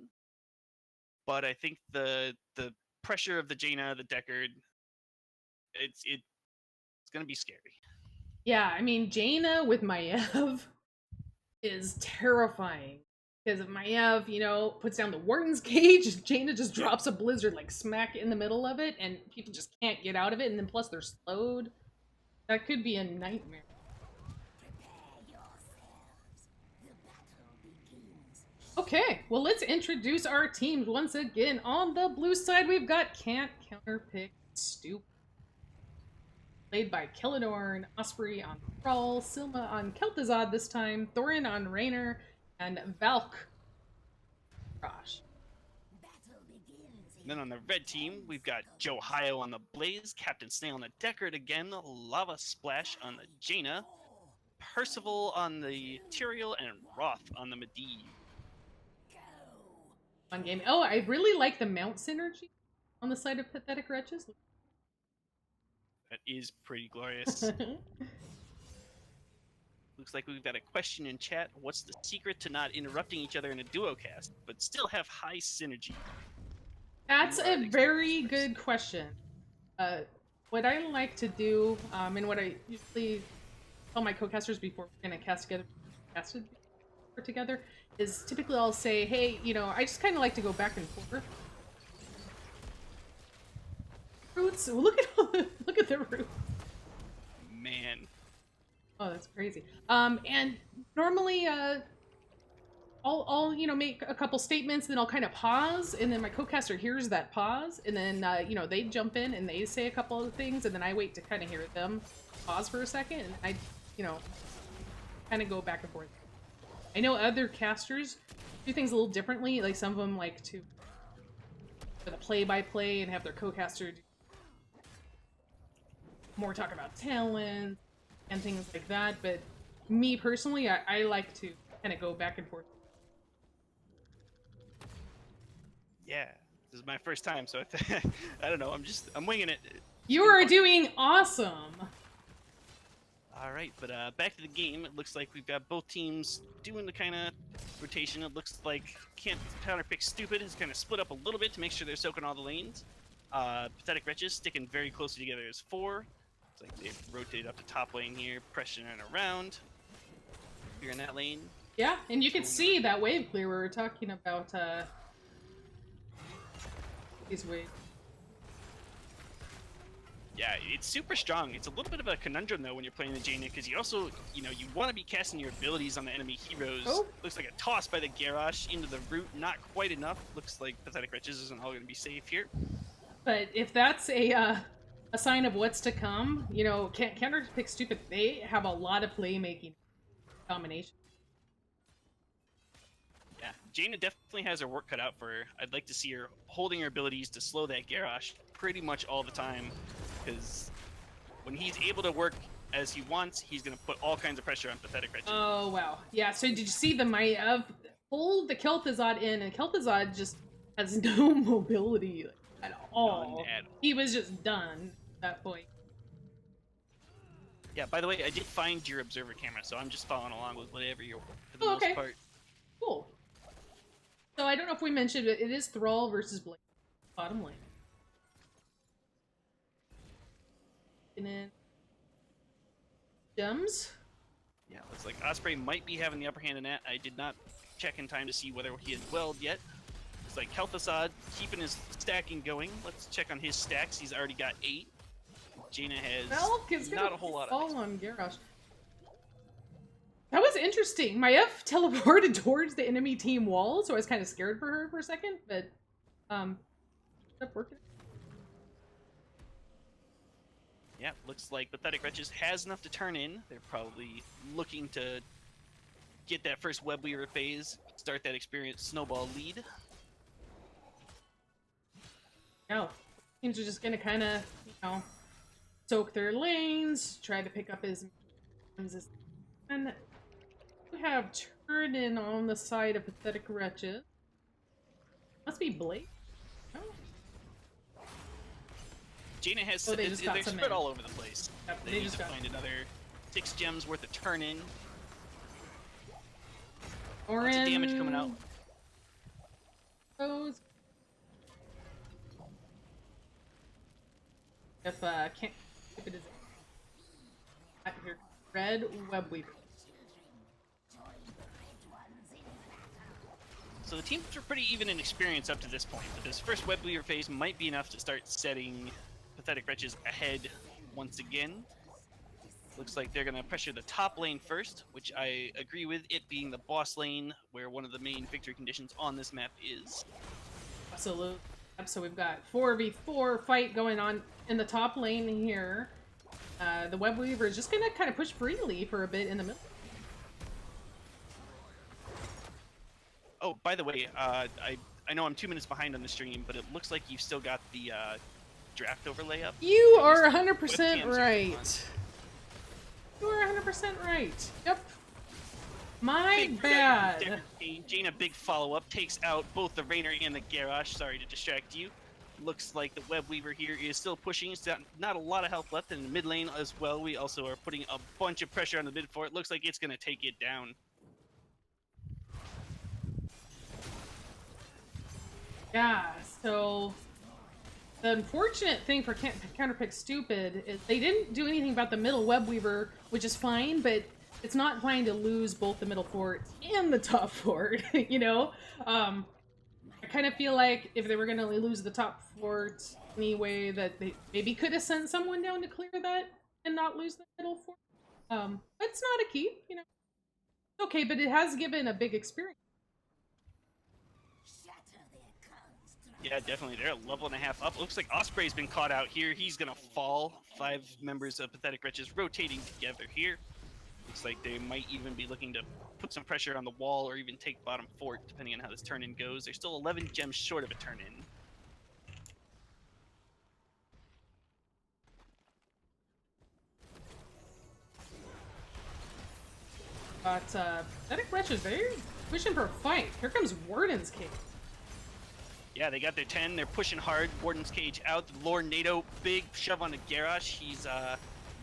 but I think the pressure of the Jaina, the Deckard, it's gonna be scary. Yeah, I mean, Jaina with Maiev is terrifying. Because if Maiev, puts down the Warden's Cage, Jaina just drops a blizzard like smack in the middle of it, and people just can't get out of it, and then plus they're slowed. That could be a nightmare. Prepare yourselves. The battle begins. Okay, well, let's introduce our teams once again. On the blue side, we've got Can't Counterpick Stupid, played by Kelladorn, Osprey on Thrall, Silma on Kel'Thuzad this time, Thorin on Raynor, and Valk. Gosh. Battle begins. And then on the red team, we've got Joe Hio on the Blaze, Captain Snail on the Deckard again, Lava Splash on the Jaina, Percival on the Tyrael, and Roth on the Medivh. Fun game. Oh, I really like the mount synergy on the side of Pathetic Wretches. That is pretty glorious. Looks like we've got a question in chat. What's the secret to not interrupting each other in a duo cast, but still have high synergy? That's a very good question. What I like to do, and what I usually tell my co-casters before we're gonna cast together, is typically I'll say, hey, I just kind of like to go back and forth. Roots, look at the roots. Man. Oh, that's crazy. And normally, I'll make a couple statements, then I'll kind of pause, and then my co-caster hears that pause, and then they jump in and they say a couple of things, and then I wait to kind of hear them pause for a second, and I kind of go back and forth. I know other casters do things a little differently. Like some of them like to for the play-by-play and have their co-caster do more talk about talent and things like that. But me personally, I like to kind of go back and forth. Yeah, this is my first time, so I don't know. I'm winging it. You are doing awesome. All right, but back to the game. It looks like we've got both teams doing the kind of rotation. It looks like Can't Counterpick Stupid is kind of split up a little bit to make sure they're soaking all the lanes. Pathetic Wretches sticking very closely together as 4. It's like they've rotated up the top lane here, pressuring around. Here in that lane. Yeah, and you can see that wave clear. We were talking about these waves. Yeah, it's super strong. It's a little bit of a conundrum though when you're playing the Jaina, because you also, you want to be casting your abilities on the enemy heroes. Oh. Looks like a toss by the Garrosh into the root, not quite enough. Looks like Pathetic Wretches isn't all going to be safe here. But if that's a sign of what's to come, Counterpick Stupid, they have a lot of playmaking combinations. Yeah, Jaina definitely has her work cut out for her. I'd like to see her holding her abilities to slow that Garrosh pretty much all the time, because when he's able to work as he wants, he's going to put all kinds of pressure on Pathetic Wretches. Oh, wow. Yeah, so did you see the Maiev pulled the Kel'Thuzad in, and Kel'Thuzad just has no mobility at all. None at all. He was just done at that point. Yeah, by the way, I did find your observer camera, so I'm just following along with whatever you're for the Oh, most okay. part. Cool. So I don't know if we mentioned it, it is Thrall versus Blade. Bottom lane. And then Gems. Yeah, looks like Osprey might be having the upper hand in that. I did not check in time to see whether he had welled yet. Looks like Kel'Thuzad keeping his stacking going. Let's check on his stacks. He's already got 8. Jaina has Valk is not a whole lot of fall on Garrosh. That was interesting. Maiev teleported towards the enemy team wall, so I was kind of scared for her for a second, but ended up working. Yeah, looks like Pathetic Wretches has enough to turn in. They're probably looking to get that first web weaver phase, start that experienced snowball lead. No, teams are just gonna kind of, soak their lanes, try to pick up as and we have Burden on the side of Pathetic Wretches. Must be Blake. Oh, Jaina has Oh, they just got they're some spread in. all over the place. Yep, They they need just to got find another 6 gems worth of turn in. Orange. Lots of damage coming out. Goes. If can't if it is here. Red Web Weaver. So the teams are pretty even in experience up to this point, but this first Web Weaver phase might be enough to start setting Pathetic Wretches ahead once again. Looks like they're going to pressure the top lane first, which I agree with, it being the boss lane, where one of the main victory conditions on this map is. Absolutely. So we've got 4v4 fight going on in the top lane here. The Web Weaver is just gonna kind of push freely for a bit in the middle. Oh, by the way, I know I'm 2 minutes behind on the stream, but it looks like you've still got the draft overlay up. You are At least 100% webcams are on. right. You are 100% right. Yep. My Big bad. Jaina, big follow-up, takes out both the Rainer and the Garrosh. Sorry to distract you. Looks like the Web Weaver here is still pushing. It's not a lot of health left in the mid lane as well. We also are putting a bunch of pressure on the mid fort. Looks like it's going to take it down. Yeah, so the unfortunate thing for Counterpick Stupid is they didn't do anything about the middle Web Weaver, which is fine, but it's not fine to lose both the middle fort and the top fort, you know? I kind of feel like if they were going to lose the top fort anyway, that they maybe could have sent someone down to clear that and not lose the middle fort. It's not a keep, you know? It's okay, but it has given a big experience. Shatter their construct. Yeah, definitely. They're a level and a half up. Looks like Osprey's been caught out here. He's going to fall. 5 members of Pathetic Wretches rotating together here. Looks like they might even be looking to put some pressure on the wall or even take bottom fort, depending on how this turn-in goes. They're still 11 gems short of a turn-in. But Pathetic Wretches, they're pushing for a fight. Here comes Warden's Cage. Yeah, they got their 10. They're pushing hard. Warden's Cage out. Lord NATO, big shove on the Garrosh. He's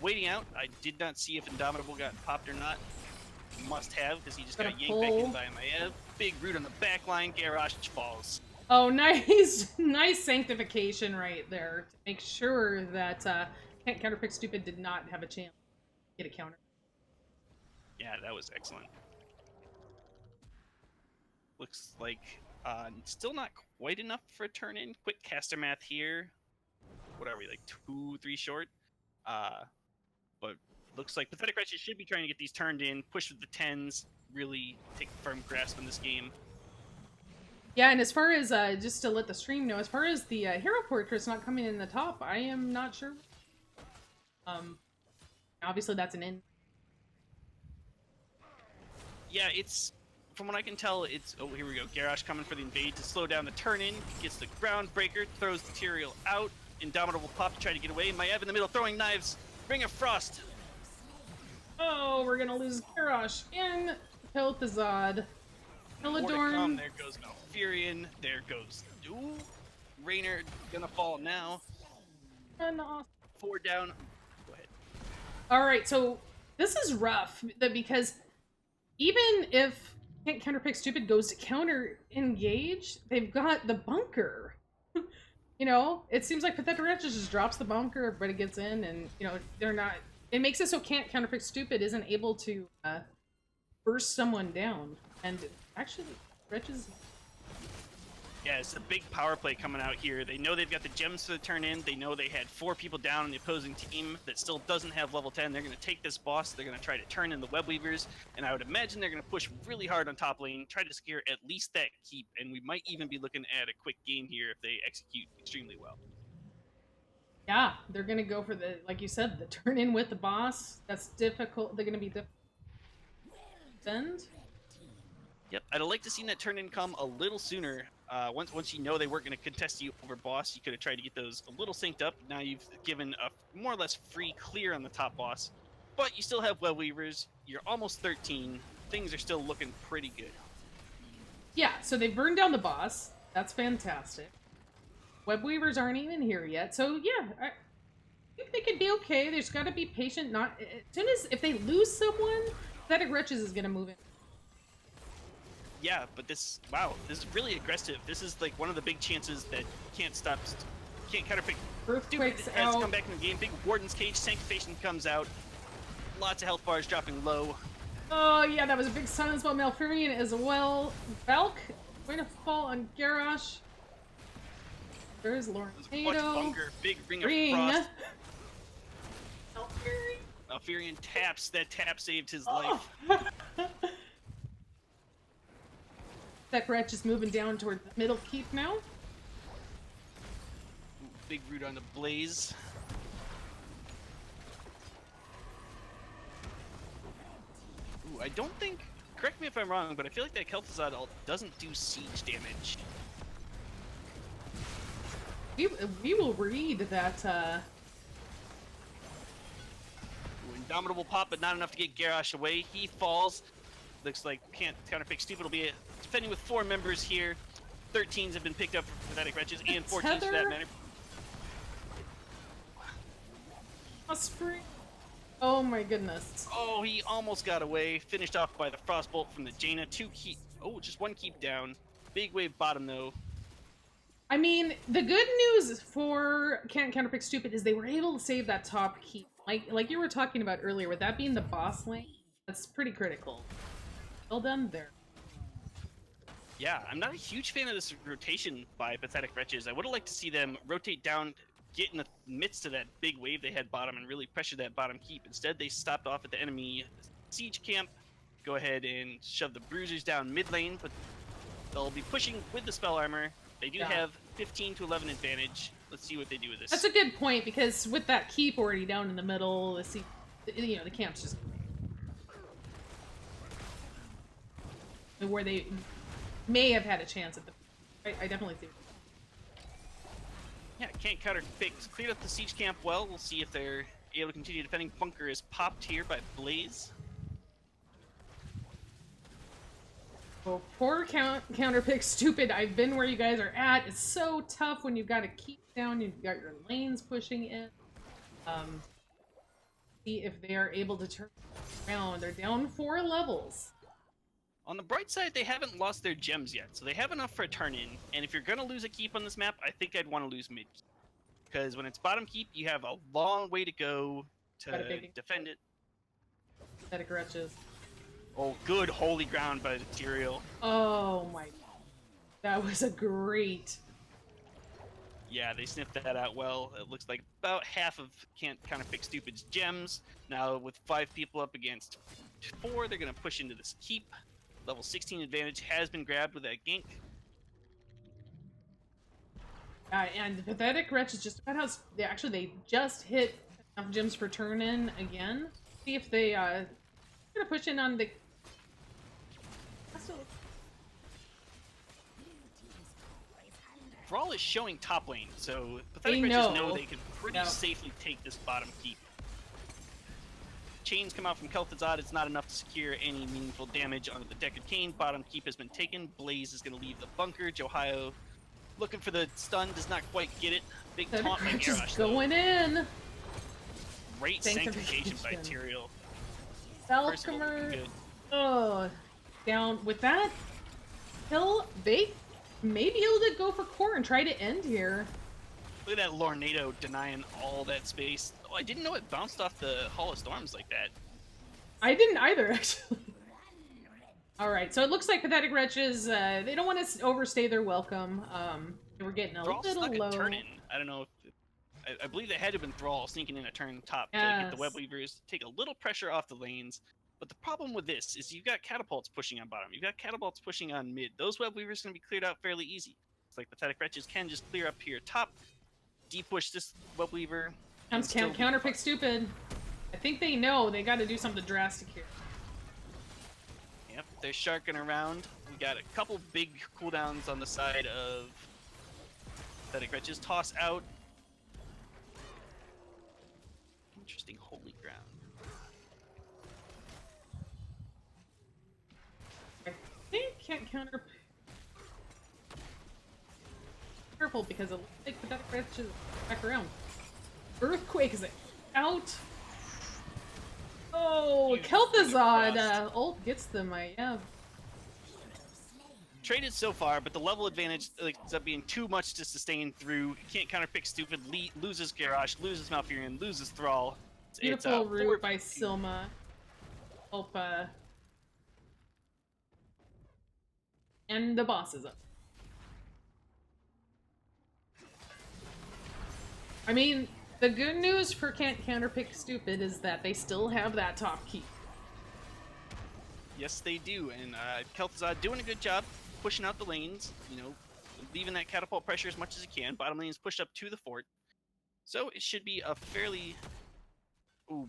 waiting out. I did not see if Indomitable got popped or not. Must have, because he just got yanked back in by Maev. Big root on the back line. Garrosh falls. Oh, nice, nice sanctification right there to make sure that Counterpick Stupid did not have a chance to get a counter. Yeah, that was excellent. Looks like still not quite enough for a turn-in. Quick caster math here. What are we, like 2-3 short? But looks like Pathetic Wretches should be trying to get these turned in, push with the 10s, really take a firm grasp on this game. Yeah, and as far as, just to let the stream know, as far as the hero portrait's not coming in the top, I am not sure. Obviously that's an in. Yeah, it's, from what I can tell, it's, oh, here we go. Garrosh coming for the invade to slow down the turn-in, gets the ground breaker, throws the Tyrael out. Indomitable pop to try to get away. Maev in the middle throwing knives. Ring of Frost. Oh, we're gonna lose Garrosh and Pilthazad. More to come. Pilladorn. There goes Malfurion. There goes, ooh, Rainer gonna fall now. And awesome. 4 down. Go ahead. Alright, so this is rough because even if Counterpick Stupid goes to counter engage, they've got the bunker. You know, it seems like Pathetic Wretches just drops the bunker, everybody gets in, and, you know, they're not... It makes it so Counterpick Stupid isn't able to burst someone down. And actually, Wretches... Yeah, it's a big power play coming out here. They know they've got the gems to turn in. They know they had 4 people down on the opposing team that still doesn't have level 10. They're going to take this boss. They're going to try to turn in the Web Weavers. And I would imagine they're going to push really hard on top lane, try to secure at least that keep. And we might even be looking at a quick game here if they execute extremely well. Yeah, they're going to go for the, like you said, the turn in with the boss. That's difficult. They're going to be difficult. Send? Yep, I'd have liked to see that turn in come a little sooner. Once you know they weren't going to contest you over boss, you could have tried to get those a little synced up. Now you've given a more or less free clear on the top boss, but you still have Web Weavers. You're almost 13. things are still looking pretty good. Yeah, so they burned down the boss. That's fantastic. Web Weavers aren't even here yet, so yeah, I think they could be okay. There's got to be patient. Not as soon as if they lose someone, Pathetic Wretches is gonna move in. Yeah, but this is really aggressive. This is like one of the big chances that can't counterpick. Earthquake's Has out. come back in the game. Big Warden's Cage, Sanctification comes out. Lots of health bars dropping low. Oh yeah, that was a big silence by Malfurion as well. Valk going to fall on Garrosh. There's There's a clutch Lornado. bunker, big ring of Ring. frost. Malfurion. Malfurion taps. That tap saved his Oh. life. That Wretch is moving down toward the middle keep now. Ooh, big root on the blaze. Ooh, I don't think. Correct me if I'm wrong, but I feel like that Kel'Thuzad ult doesn't do siege damage. We will read that. Ooh, Indomitable pop, but not enough to get Garrosh away. He falls. Looks like can't counterpick. Stupid will be defending with 4 members here. 13s have been picked up for Pathetic Wretches, and 14s for that tether? matter. Osprey. Oh my goodness. Oh, he almost got away. Finished off by the Frostbolt from the Jaina. Just 1 keep down. Big wave bottom though. I mean, the good news for Can't Counterpick Stupid is they were able to save that top keep. Like you were talking about earlier, with that being the boss lane, that's pretty critical. Well done there. Yeah, I'm not a huge fan of this rotation by Pathetic Wretches. I would have liked to see them rotate down, get in the midst of that big wave they had bottom, and really pressure that bottom keep. Instead, they stopped off at the enemy siege camp. Go ahead and shove the bruisers down mid lane, but they'll be pushing with the spell armor. They do have 15 to 11 advantage. Let's see what they do with this. That's a good point, because with that keep already down in the middle, the camp's just where they may have had a chance at the. I definitely think. Yeah, can't counter picks. Cleared up the siege camp well. We'll see if they're able to continue defending. Bunker is popped here by Blaze. Oh, poor Counterpick Stupid. I've been where you guys are at. It's so tough when you've got to keep down. You've got your lanes pushing in. See if they are able to turn around. They're down 4 levels. On the bright side, they haven't lost their gems yet, so they have enough for a turn-in. And if you're going to lose a keep on this map, I think I'd want to lose mid keep. Because when it's bottom keep, you have a long way to go to defend it. Pathetic Wretches. Oh, good holy ground by the Tyrael. Oh my. That was a great. Yeah, they sniffed that out well. It looks like about half of Can't Counterpick Stupid's gems. Now, with 5 people up against 4, they're going to push into this keep. Level 16 advantage has been grabbed with that gank. And Pathetic Wretches just about how they just hit enough gems for turn in again. See if they gonna push in on the. Thrall is showing top lane, so Pathetic They Wretches know. know they can pretty safely take this bottom keep. Chains come out from Kel'Thuzad. It's not enough to secure any meaningful damage onto the Deckard Cain. Bottom keep has been taken. Blaze is going to leave the bunker. Johio looking for the stun, does not quite get it. Big taunt by Just Garrosh. going in. Great sanctification by Tyrael. Falcomer. Oh, down with that. Hill, they may be able to go for core and try to end here. Look at that Lornado denying all that space. Oh, I didn't know it bounced off the Hall of Storms like that. I didn't either, actually. Alright, so it looks like Pathetic Wretches, they don't want to overstay their welcome. They were getting a Thrall little snuck low. a turn in. I don't know if... I believe they had to have been Thrall sneaking in a turn top to get the Web Weavers, take a little pressure off the lanes. But the problem with this is you've got catapults pushing on bottom. You've got catapults pushing on mid. Those Web Weavers are going to be cleared out fairly easy. It's like Pathetic Wretches can just clear up here top, deep-push this Web Weaver. Counterpick Stupid. I think they know they got to do something drastic here. Yep, they're sharking around. We got a couple big cooldowns on the side of Pathetic Wretches. Toss out. Interesting holy ground. can't counter. Careful because it looks like Pathetic Wretches back around. Earthquake is out. Oh, Huge Kel'Thuzad frost. ult gets them. Yeah. Traded so far, but the level advantage ends up being too much to sustain through. You can't counterpick stupid. Loses Garrosh, loses Malfurion, loses Thrall. It's Beautiful root by 4v2. Silma. Hope, and the boss is up. I mean, the good news for Can't Counterpick Stupid is that they still have that top key. Yes, they do, and Kel'Thuzad doing a good job pushing out the lanes. You know, leaving that catapult pressure as much as he can. Bottom lane is pushed up to the fort, so it should be a fairly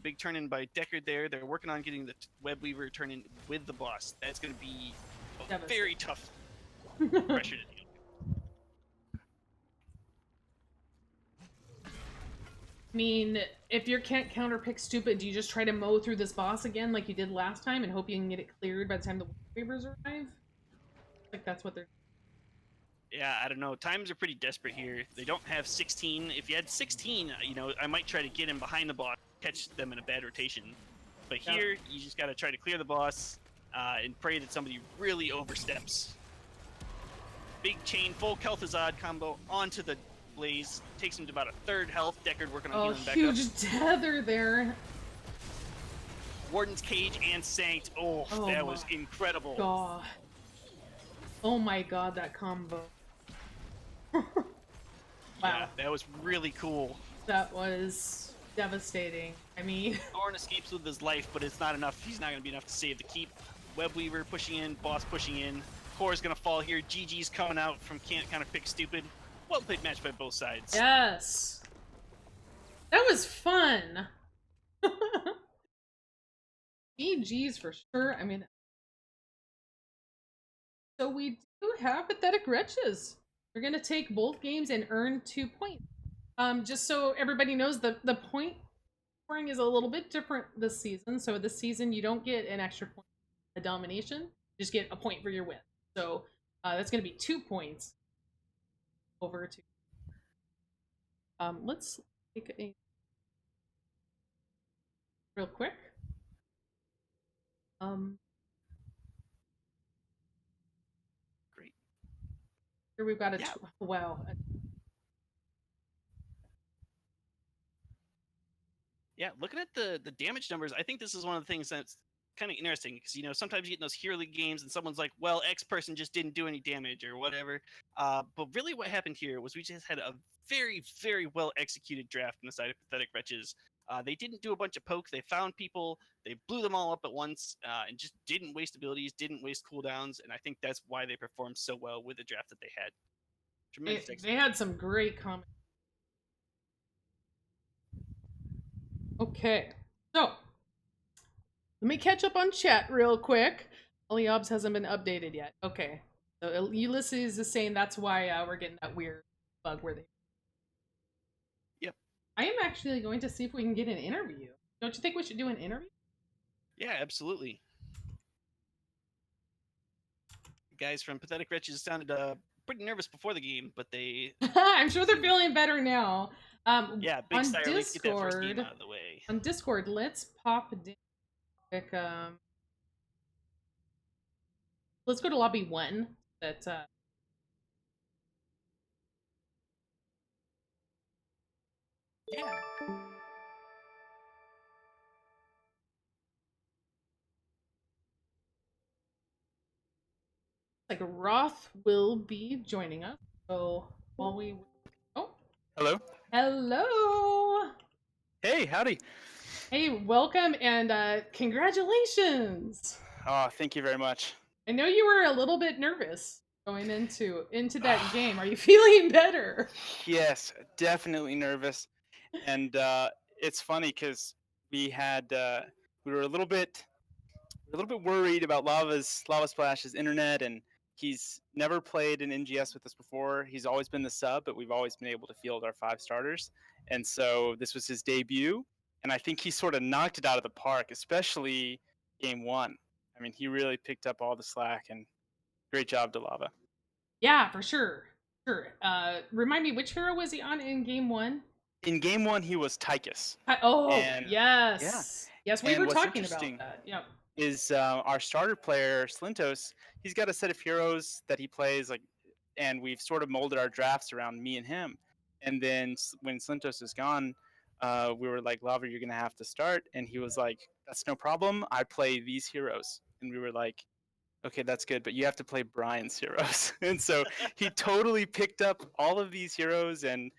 big turn in by Deckard there. They're working on getting the Web Weaver turn in with the boss. That's going to be a very tough pressure to deal. I mean, if you can't counterpick stupid, do you just try to mow through this boss again like you did last time and hope you can get it cleared by the time the waivers arrive? Like that's what they're. Yeah, I don't know. Times are pretty desperate here. They don't have 16. If you had 16, you know, I might try to get him behind the boss, catch them in a bad rotation. But here, you just got to try to clear the boss and pray that somebody really oversteps. Big chain, full Kel'Thuzad combo onto the Blaze. Takes him to about a third health. Deckard working on healing back up. Huge tether there. Warden's Cage and Sanct. Oh, that was incredible. God. Oh my god, that combo. Wow. Yeah, that was really cool. That was devastating. I mean... Thorn escapes with his life, but it's not enough. He's not going to be enough to save the keep. Webweaver pushing in, boss pushing in. Core's going to fall here. GG's coming out from Can't Counterpick Stupid. Well played match by both sides. Yes. That was fun. GG's for sure. I mean... So we do have Pathetic Wretches. We're going to take both games and earn 2 points. Just so everybody knows, the point scoring is a little bit different this season. So this season, you don't get an extra point a domination. You just get a point for your win. So that's going to be 2 points over to... let's take a... real quick. Great. Here we've got a... Wow. Yeah, looking at the damage numbers, I think this is one of the things that's kind of interesting because, you know, sometimes you get in those Hero League games and someone's like, well, X person just didn't do any damage or whatever. But really what happened here was we just had a very, very well executed draft on the side of Pathetic Wretches. They didn't do a bunch of poke. They found people. They blew them all up at once and just didn't waste abilities, didn't waste cooldowns. And I think that's why they performed so well with the draft that they had. Tremendous They had some great comments. Okay, so let me catch up on chat real quick. Oliobs hasn't been updated yet. Okay, so Ulysses is saying that's why we're getting that weird bug where they... Yep. I am actually going to see if we can get an interview. Don't you think we should do an interview? Yeah, absolutely. The guys from Pathetic Wretches sounded pretty nervous before the game, but they... I'm sure they're feeling better now. Yeah, big on Sire, let's get that first game out of the way. On Discord, let's pop quick, let's go to lobby 1. That Yeah. like Roth will be joining us. So while we... Oh. Hello. Hello. Hey, howdy. Hey, welcome and congratulations. Oh, thank you very much. I know you were a little bit nervous going into that game. Are you feeling better? Yes, definitely nervous. And it's funny because we were a little bit worried about Lava Splash's internet, and he's never played an NGS with us before. He's always been the sub, but we've always been able to field our 5 starters. And so this was his debut, and I think he sort of knocked it out of the park, especially game 1. I mean, he really picked up all the slack, and great job to Lava. Yeah, for sure. Sure. Remind me, which hero was he on in game one? In game one, he was Tychus, Oh, and yeah, yes. Yes, we and were what's talking about interesting that. Yep. is our starter player Slintos. He's got a set of heroes that he plays like, and we've sort of molded our drafts around me and him. And then when Slintos is gone, we were like, Lava, you're gonna have to start, and he was like, that's no problem. I play these heroes, and we were like, okay, that's good, but you have to play Brian's heroes. And so he totally picked up all of these heroes, and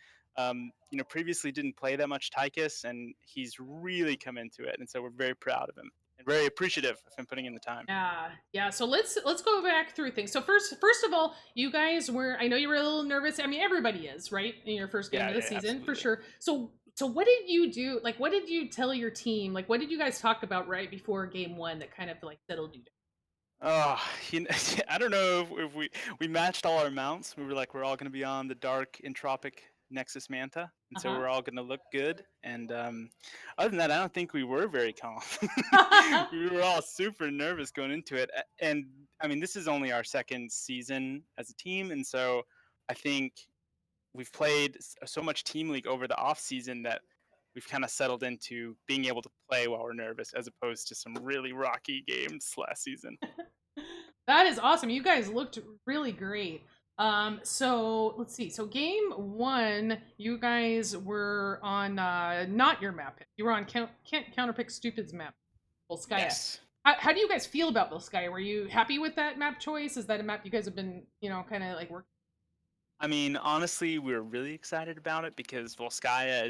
previously didn't play that much Tychus, and he's really come into it. And so we're very proud of him and very appreciative of him putting in the time. Yeah, yeah. So let's go back through things. So first of all, you guys were. I know you were a little nervous. I mean, everybody is, right? In your first game Yeah, of the yeah, season, for absolutely. sure. So what did you do? Like, what did you tell your team? Like, what did you guys talk about right before game one that kind of like settled you down? Oh, I don't know if we matched all our mounts. We were like, we're all going to be on the dark entropic Nexus Manta, and so we're all going to look good. And other than that, I don't think we were very calm. We were all super nervous going into it. And I mean, this is only our second season as a team, and so I think we've played so much Team League over the off season that we've kind of settled into being able to play while we're nervous, as opposed to some really rocky games last season. That is awesome. You guys looked really great. So let's see. So game one, you guys were on not your map. You were on Counterpick Stupid's map, Volskaya. Yes. How do you guys feel about Volskaya? Were you happy with that map choice? Is that a map you guys have been, kind of like working? I mean, honestly, we're really excited about it because Volskaya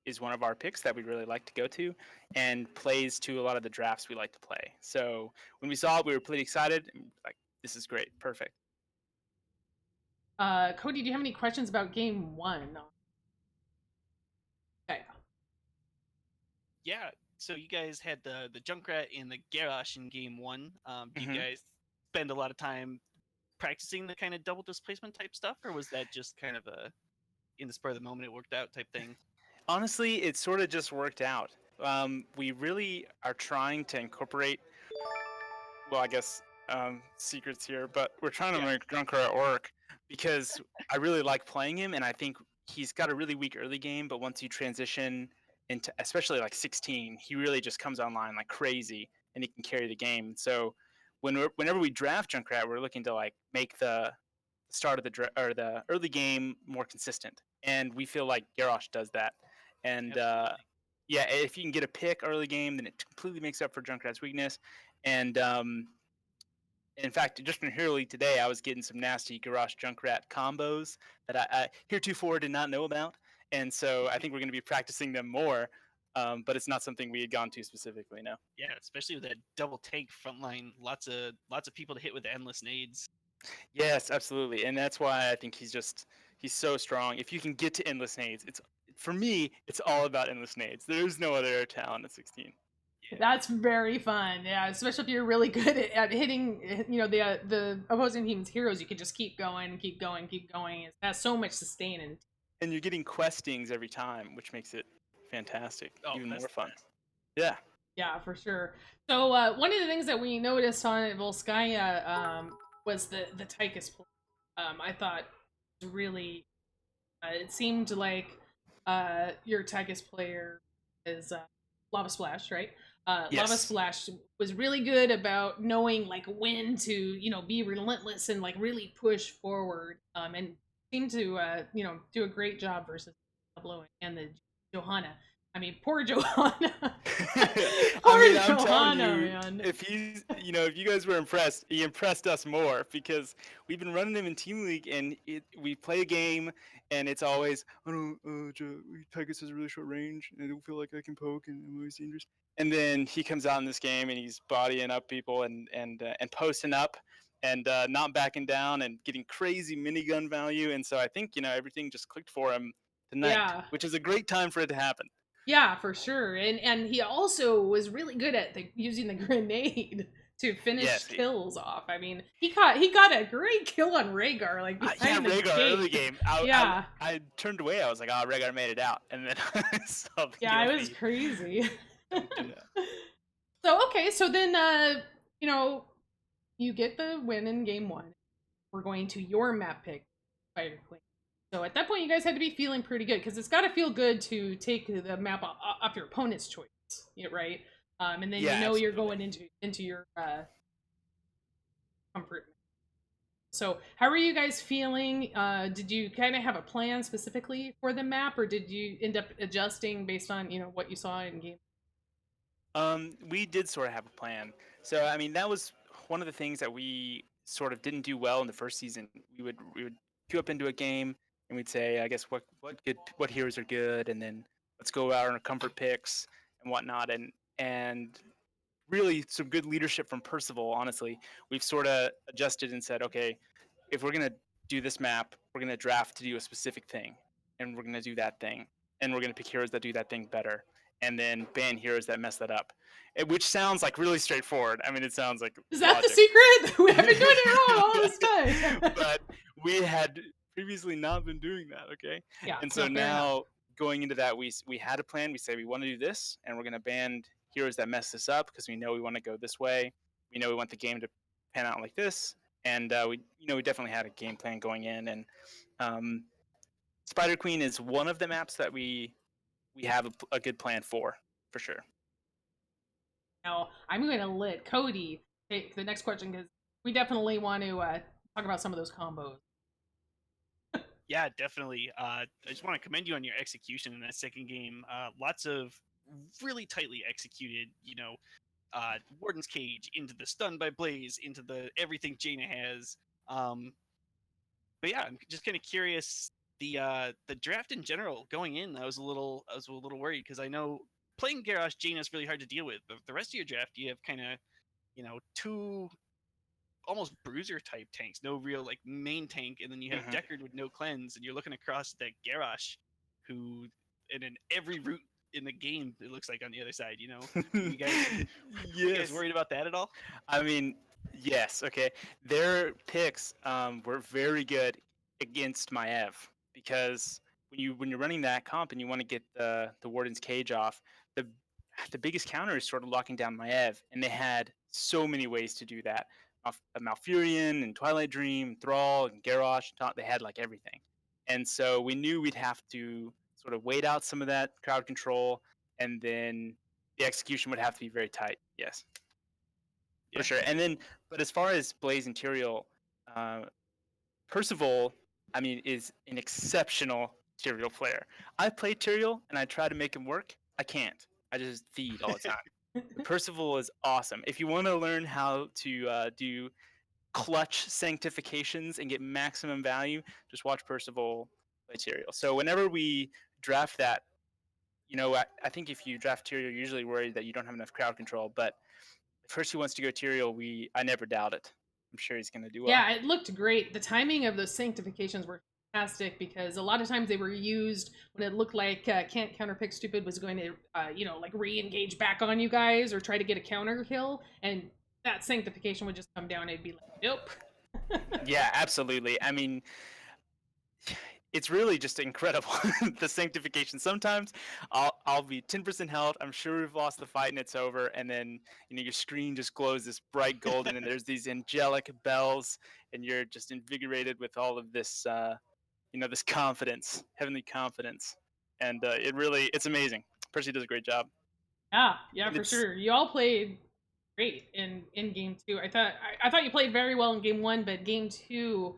is one of our picks that we really like to go to, and plays to a lot of the drafts we like to play. So when we saw it, we were pretty excited. And like, this is great, perfect. Cody, do you have any questions about game one? Okay. Yeah. So you guys had the Junkrat and the Garrosh in game one. Do you Mhm. guys spend a lot of time practicing the kind of double displacement type stuff, or was that just kind of a in the spur of the moment it worked out type thing? Honestly, it sort of just worked out. We really are trying to incorporate, well, I guess, secrets here, but we're trying to Yeah. make Junkrat work because I really like playing him, and I think he's got a really weak early game, but once you transition into, especially like 16, he really just comes online like crazy, and he can carry the game. So whenever we draft Junkrat, we're looking to like make the start of or the early game more consistent, and we feel like Garrosh does that. And Absolutely. yeah, if you can get a pick early game, then it completely makes up for Junkrat's weakness. And in fact, just from Hero League today, I was getting some nasty Garrosh Junkrat combos that I heretofore did not know about, and so I think we're going to be practicing them more. But it's not something we had gone to specifically. No. Yeah, especially with that double tank front line, lots of people to hit with the endless nades. Yes, absolutely, and that's why I think he's so strong. If you can get to endless nades, it's for me, it's all about endless nades. There is no other talent at 16. Yeah. That's very fun, yeah. Especially if you're really good at hitting, the opposing team's heroes. You can just keep going, keep going, keep going. It has so much sustain and And you're getting questings every time, which makes it fantastic, Oh, even that's more the fun. best. Yeah. yeah, for sure. So one of the things that we noticed on Volskaya was the Tychus play. I thought was really. It seemed like your Tychus player is Lava Splash, right? Lava Yes. Splash was really good about knowing like when to be relentless and like really push forward. And seemed to do a great job versus Pablo and the Johanna. I mean, poor Johanna. I Poor mean, I'm telling Johanna, you, man. if you guys were impressed, he impressed us more because we've been running him in Team League, and we play a game, and it's always, I don't, Pegasus has a really short range, and I don't feel like I can poke, and I'm always dangerous. And then he comes out in this game, and he's bodying up people and posting up, and not backing down, and getting crazy minigun value. And so I think everything just clicked for him tonight, Yeah. which is a great time for it to happen. Yeah, for sure. And he also was really good at using the grenade to finish Yes. kills off. I mean, he got a great kill on Rhaegar, like Yeah, behind the Rhaegar gate. early game. Yeah. I turned away. I was like, oh, Rhaegar made it out. And then I saw the Yeah, kill it was feed. crazy. Yeah. So okay, so then you know, you get the win in game one. We're going to your map pick, Spider Queen. So at that point, you guys had to be feeling pretty good because it's got to feel good to take the map off your opponent's choice, right? And then Yeah, you know you're absolutely. going into your comfort. So how are you guys feeling? Did you kind of have a plan specifically for the map, or did you end up adjusting based on what you saw in game? We did sort of have a plan. So I mean, that was one of the things that we sort of didn't do well in the first season. We would queue up into a game and we'd say, I guess what heroes are good, and then let's go out on our comfort picks and whatnot, and really some good leadership from Percival. Honestly, we've sort of adjusted and said, okay, if we're gonna do this map, we're gonna draft to do a specific thing, and we're gonna do that thing, and we're gonna pick heroes that do that thing better, and then ban heroes that mess that up. Which sounds like really straightforward. I mean, it sounds like Is that the logic. secret? We have been doing it wrong all this time. But we had previously not been doing that, okay? Yeah, And no, so fair enough. now going into that, we had a plan. We say we want to do this, and we're going to ban heroes that mess this up because we know we want to go this way. We know we want the game to pan out like this, and we definitely had a game plan going in. And um, Spider Queen is one of the maps that we have a good plan for sure. Now I'm going to let Cody take the next question because we definitely want to talk about some of those combos. Yeah, definitely. I just want to commend you on your execution in that second game. Lots of really tightly executed, Warden's Cage into the Stun by Blaze, into the everything Jaina has. But yeah, I'm just kind of curious. The draft in general going in, I was a little worried because I know playing Garrosh Jaina is really hard to deal with. But the rest of your draft, you have kind of two almost bruiser type tanks, no real like main tank, and then you have Mhm. Deckard with no cleanse, and you're looking across that Garrosh, who, and in every route in the game, it looks like on the other side. You guys, you guys Yes. worried about that at all? I mean, yes. Okay, their picks were very good against Maev because when you're running that comp and you want to get the Warden's Cage off, the biggest counter is sort of locking down Maev, and they had so many ways to do that. Malfurion and Twilight Dream, Thrall and Garrosh, they had like everything, and so we knew we'd have to sort of wait out some of that crowd control, and then the execution would have to be very tight. Yes. For Yeah. sure. And then, but as far as Blaze and Tyrael, Percival, I mean, is an exceptional Tyrael player. I play Tyrael and I try to make him work. I can't. I just feed all the time. But Percival is awesome. If you want to learn how to do clutch sanctifications and get maximum value, just watch Percival play Tyrael. So whenever we draft that, I think if you draft Tyrael, you're usually worried that you don't have enough crowd control. But if Hershey wants to go Tyrael, I never doubt it. I'm sure he's going to do well. Yeah, it looked great. The timing of those sanctifications were fantastic because a lot of times they were used when it looked like Can't Counterpick Stupid was going to, like re-engage back on you guys or try to get a counter kill, and that sanctification would just come down and it'd be like, nope. Yeah, absolutely. I mean, it's really just incredible the sanctification. Sometimes I'll be 10% health. I'm sure we've lost the fight and it's over, and then your screen just glows this bright golden, and there's these angelic bells, and you're just invigorated with all of this, this confidence, heavenly confidence, and it's amazing. Percy does a great job. Yeah, And for it's sure. You all played great in game two. I thought you played very well in game one, but game two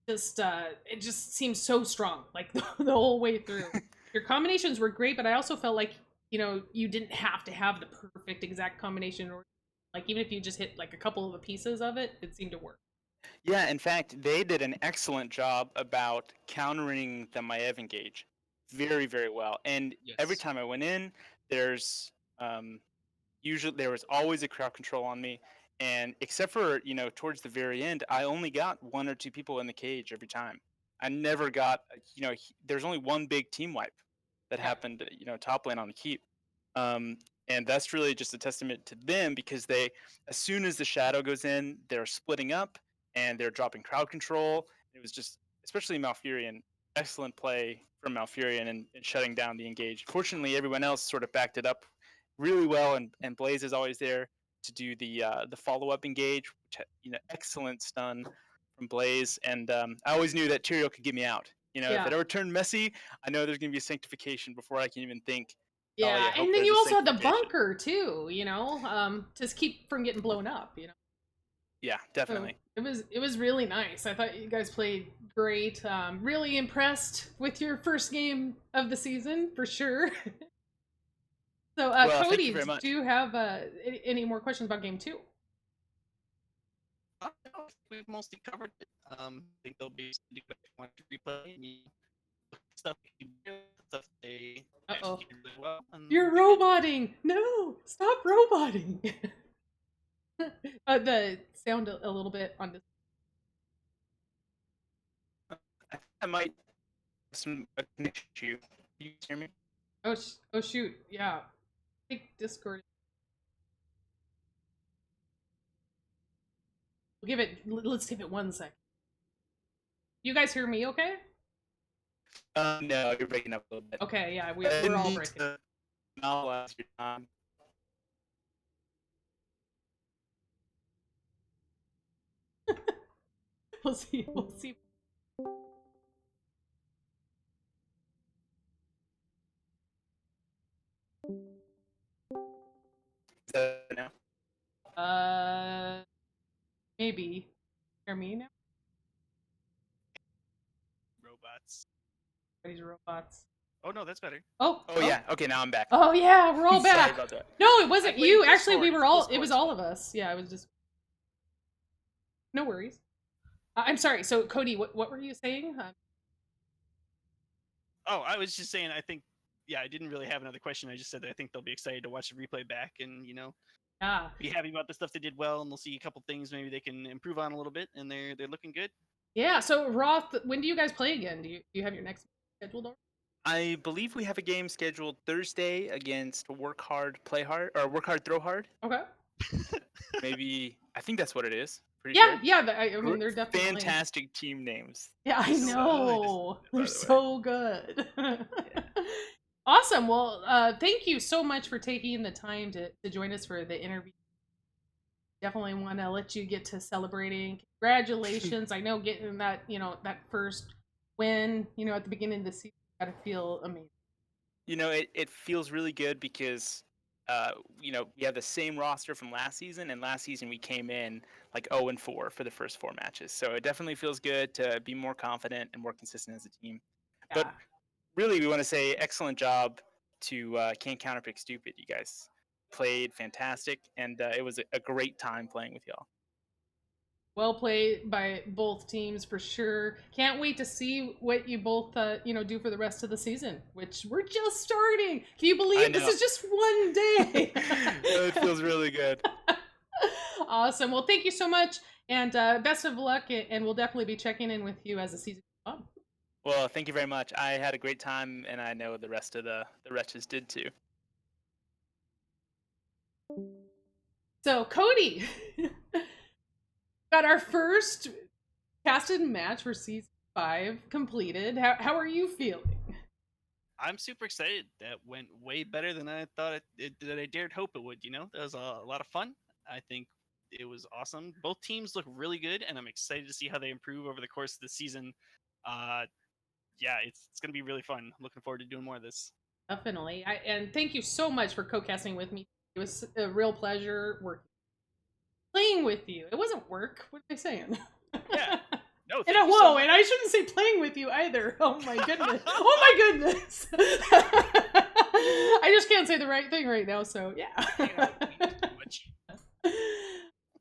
just it just seems so strong like the whole way through. Your combinations were great, but I also felt like you didn't have to have the perfect exact combination, or like even if you just hit like a couple of the pieces of it, it seemed to work. Yeah, in fact, they did an excellent job about countering the Maev engage very, very well. And every Yes. time I went in, there's usually there was always a crowd control on me, and except for towards the very end, I only got one or two people in the cage every time. I never got there's only one big team wipe that Yeah. happened top lane on the keep, um, and that's really just a testament to them because they, as soon as the shadow goes in, they're splitting up and they're dropping crowd control. It was just, especially Malfurion, excellent play from Malfurion and shutting down the engage. Fortunately, everyone else sort of backed it up really well, and Blaze is always there to do the follow up engage, which excellent stun from Blaze, and I always knew that Tyrael could get me out. If it ever turned messy, I know there's gonna be a sanctification before I can even think. Oh Yeah, yeah, hope and then there's you a also had the sanctification. bunker too, to keep from getting blown up, Yeah, So definitely. it was really nice. I thought you guys played great. Really impressed with your first game of the season for sure. So, Well, thank you Cody, very much. do you have any more questions about game 2? No, I think we've mostly covered it. I think they'll be want to replay and stuff they Uh-oh. executed really well. And You're we'll be good. roboting! No! Stop roboting! The sound a little bit on this. I might some a connection issue. You hear me? Oh shoot, yeah. I think Discord. Let's give it 1 second. You guys hear me okay? No, you're breaking up a little bit. Okay, yeah, I we're didn't all mean breaking. to monopolize your time. We'll see. We'll see. Is that now? Maybe. Hear me now? Robots. These robots. Oh no, that's better. Oh. Oh yeah. Okay, now I'm back. Oh yeah, we're all Sorry back. about that. No, it wasn't I blame you. Actually, we Discord. were all. It's It was Discord's all of fault. us. Yeah, it was just. No worries. I'm sorry. So, Cody, what were you saying? Oh, I was just saying. I think. Yeah, I didn't really have another question. I just said that I think they'll be excited to watch the replay back and Yeah. be happy about the stuff they did well, and they'll see a couple things maybe they can improve on a little bit, and they're looking good. Yeah. So, Roth, when do you guys play again? Do you have your next scheduled? Already? I believe we have a game scheduled Thursday against Work Hard, Play Hard, or Work Hard, Throw Hard. Okay. Maybe I think that's what it is. Pretty Yeah. sure. Yeah. I mean, they're definitely Fantastic team names. Yeah, I So, know. by They're the way. so good. Awesome. Well, thank you so much for taking the time to join us for the interview. Definitely want to let you get to celebrating. Congratulations. I know getting that, that first win, at the beginning of the season, gotta feel amazing. It feels really good because we have the same roster from last season, and last season we came in like 0-4 for the first 4 matches. So it definitely feels good to be more confident and more consistent as a team. Yeah. But really, we want to say excellent job to Can't Counterpick Stupid. You guys played fantastic, and it was a great time playing with y'all. Well played by both teams for sure. Can't wait to see what you both, do for the rest of the season, which we're just starting. Can you believe this is just one day? It feels really good. Awesome. Well, thank you so much, and best of luck, and we'll definitely be checking in with you as the season goes on. Well, thank you very much. I had a great time, and I know the rest of the Wretches did too. So, Cody, got our first casted match for season 5 completed. How are you feeling? I'm super excited. That went way better than I thought that I dared hope it would. That was a lot of fun. I think it was awesome. Both teams look really good, and I'm excited to see how they improve over the course of the season. Yeah, it's going to be really fun. I'm looking forward to doing more of this. Definitely. And thank you so much for co-casting with me. It was a real pleasure playing with you. It wasn't work. What am I saying? Yeah. No, And thank you so much. and I shouldn't say playing with you either. Oh my goodness. Oh my goodness. I just can't say the right thing right now, so yeah.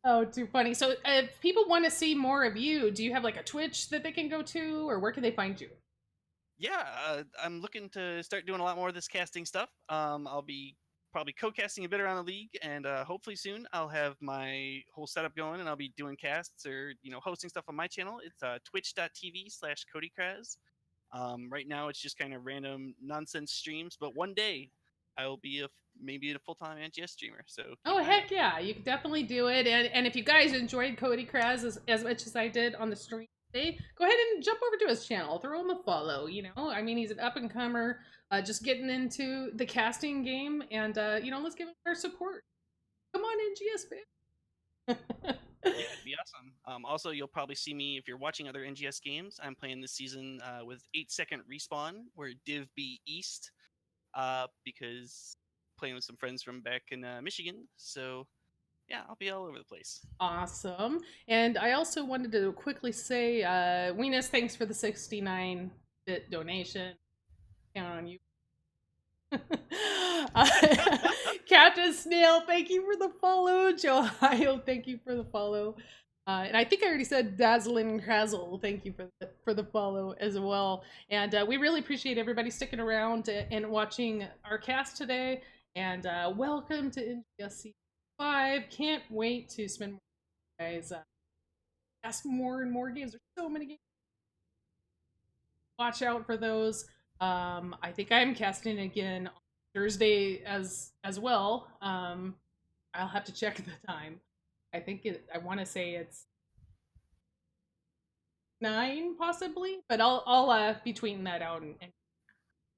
Oh, too funny. So if people want to see more of you, do you have like a Twitch that they can go to, or where can they find you? Yeah, I'm looking to start doing a lot more of this casting stuff. I'll be probably co-casting a bit around the league, and hopefully soon I'll have my whole setup going, and I'll be doing casts or hosting stuff on my channel. It's twitch.tv/CodyKraz. Right now it's just kind of random nonsense streams, but one day I will be maybe a full-time NGS streamer. So Oh heck yeah, you can definitely do it. And if you guys enjoyed Cody Kraz as much as I did on the stream today, go ahead and jump over to his channel, throw him a follow. I mean, he's an up and comer, just getting into the casting game, and let's give him our support. Come on, NGS fan. Yeah, it'd be awesome. Also, you'll probably see me if you're watching other NGS games. I'm playing this season with 8-second respawn. We're Div B East because playing with some friends from back in Michigan. So yeah, I'll be all over the place. Awesome. And I also wanted to quickly say, Weenus, thanks for the 69-bit donation. Count on you. Captain Snail, thank you for the follow. Joe Ohio, thank you for the follow. And I think I already said Dazzling Crazzle, thank you for the follow as well. And we really appreciate everybody sticking around and watching our cast today. And welcome to NGSC 5. Can't wait to spend more time with you guys. Ask more and more games. There's so many games. Watch out for those. I think I'm casting again on Thursday as well. I'll have to check the time. I want to say it's 9 possibly, but I'll be tweeting that out. And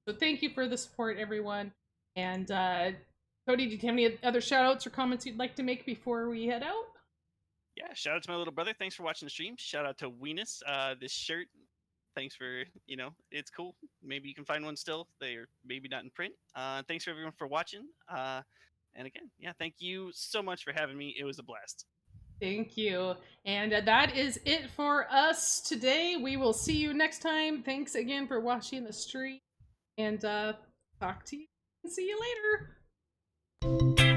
so thank you for the support, everyone. And Cody, do you have any other shout outs or comments you'd like to make before we head out? Yeah, shout out to my little brother. Thanks for watching the stream. Shout out to Weenus. This shirt, thanks for, it's cool. Maybe you can find one still. They're maybe not in print. Thanks for everyone for watching. And again, yeah, thank you so much for having me. It was a blast. Thank you. And that is it for us today. We will see you next time. Thanks again for watching the stream. And talk to you and see you later.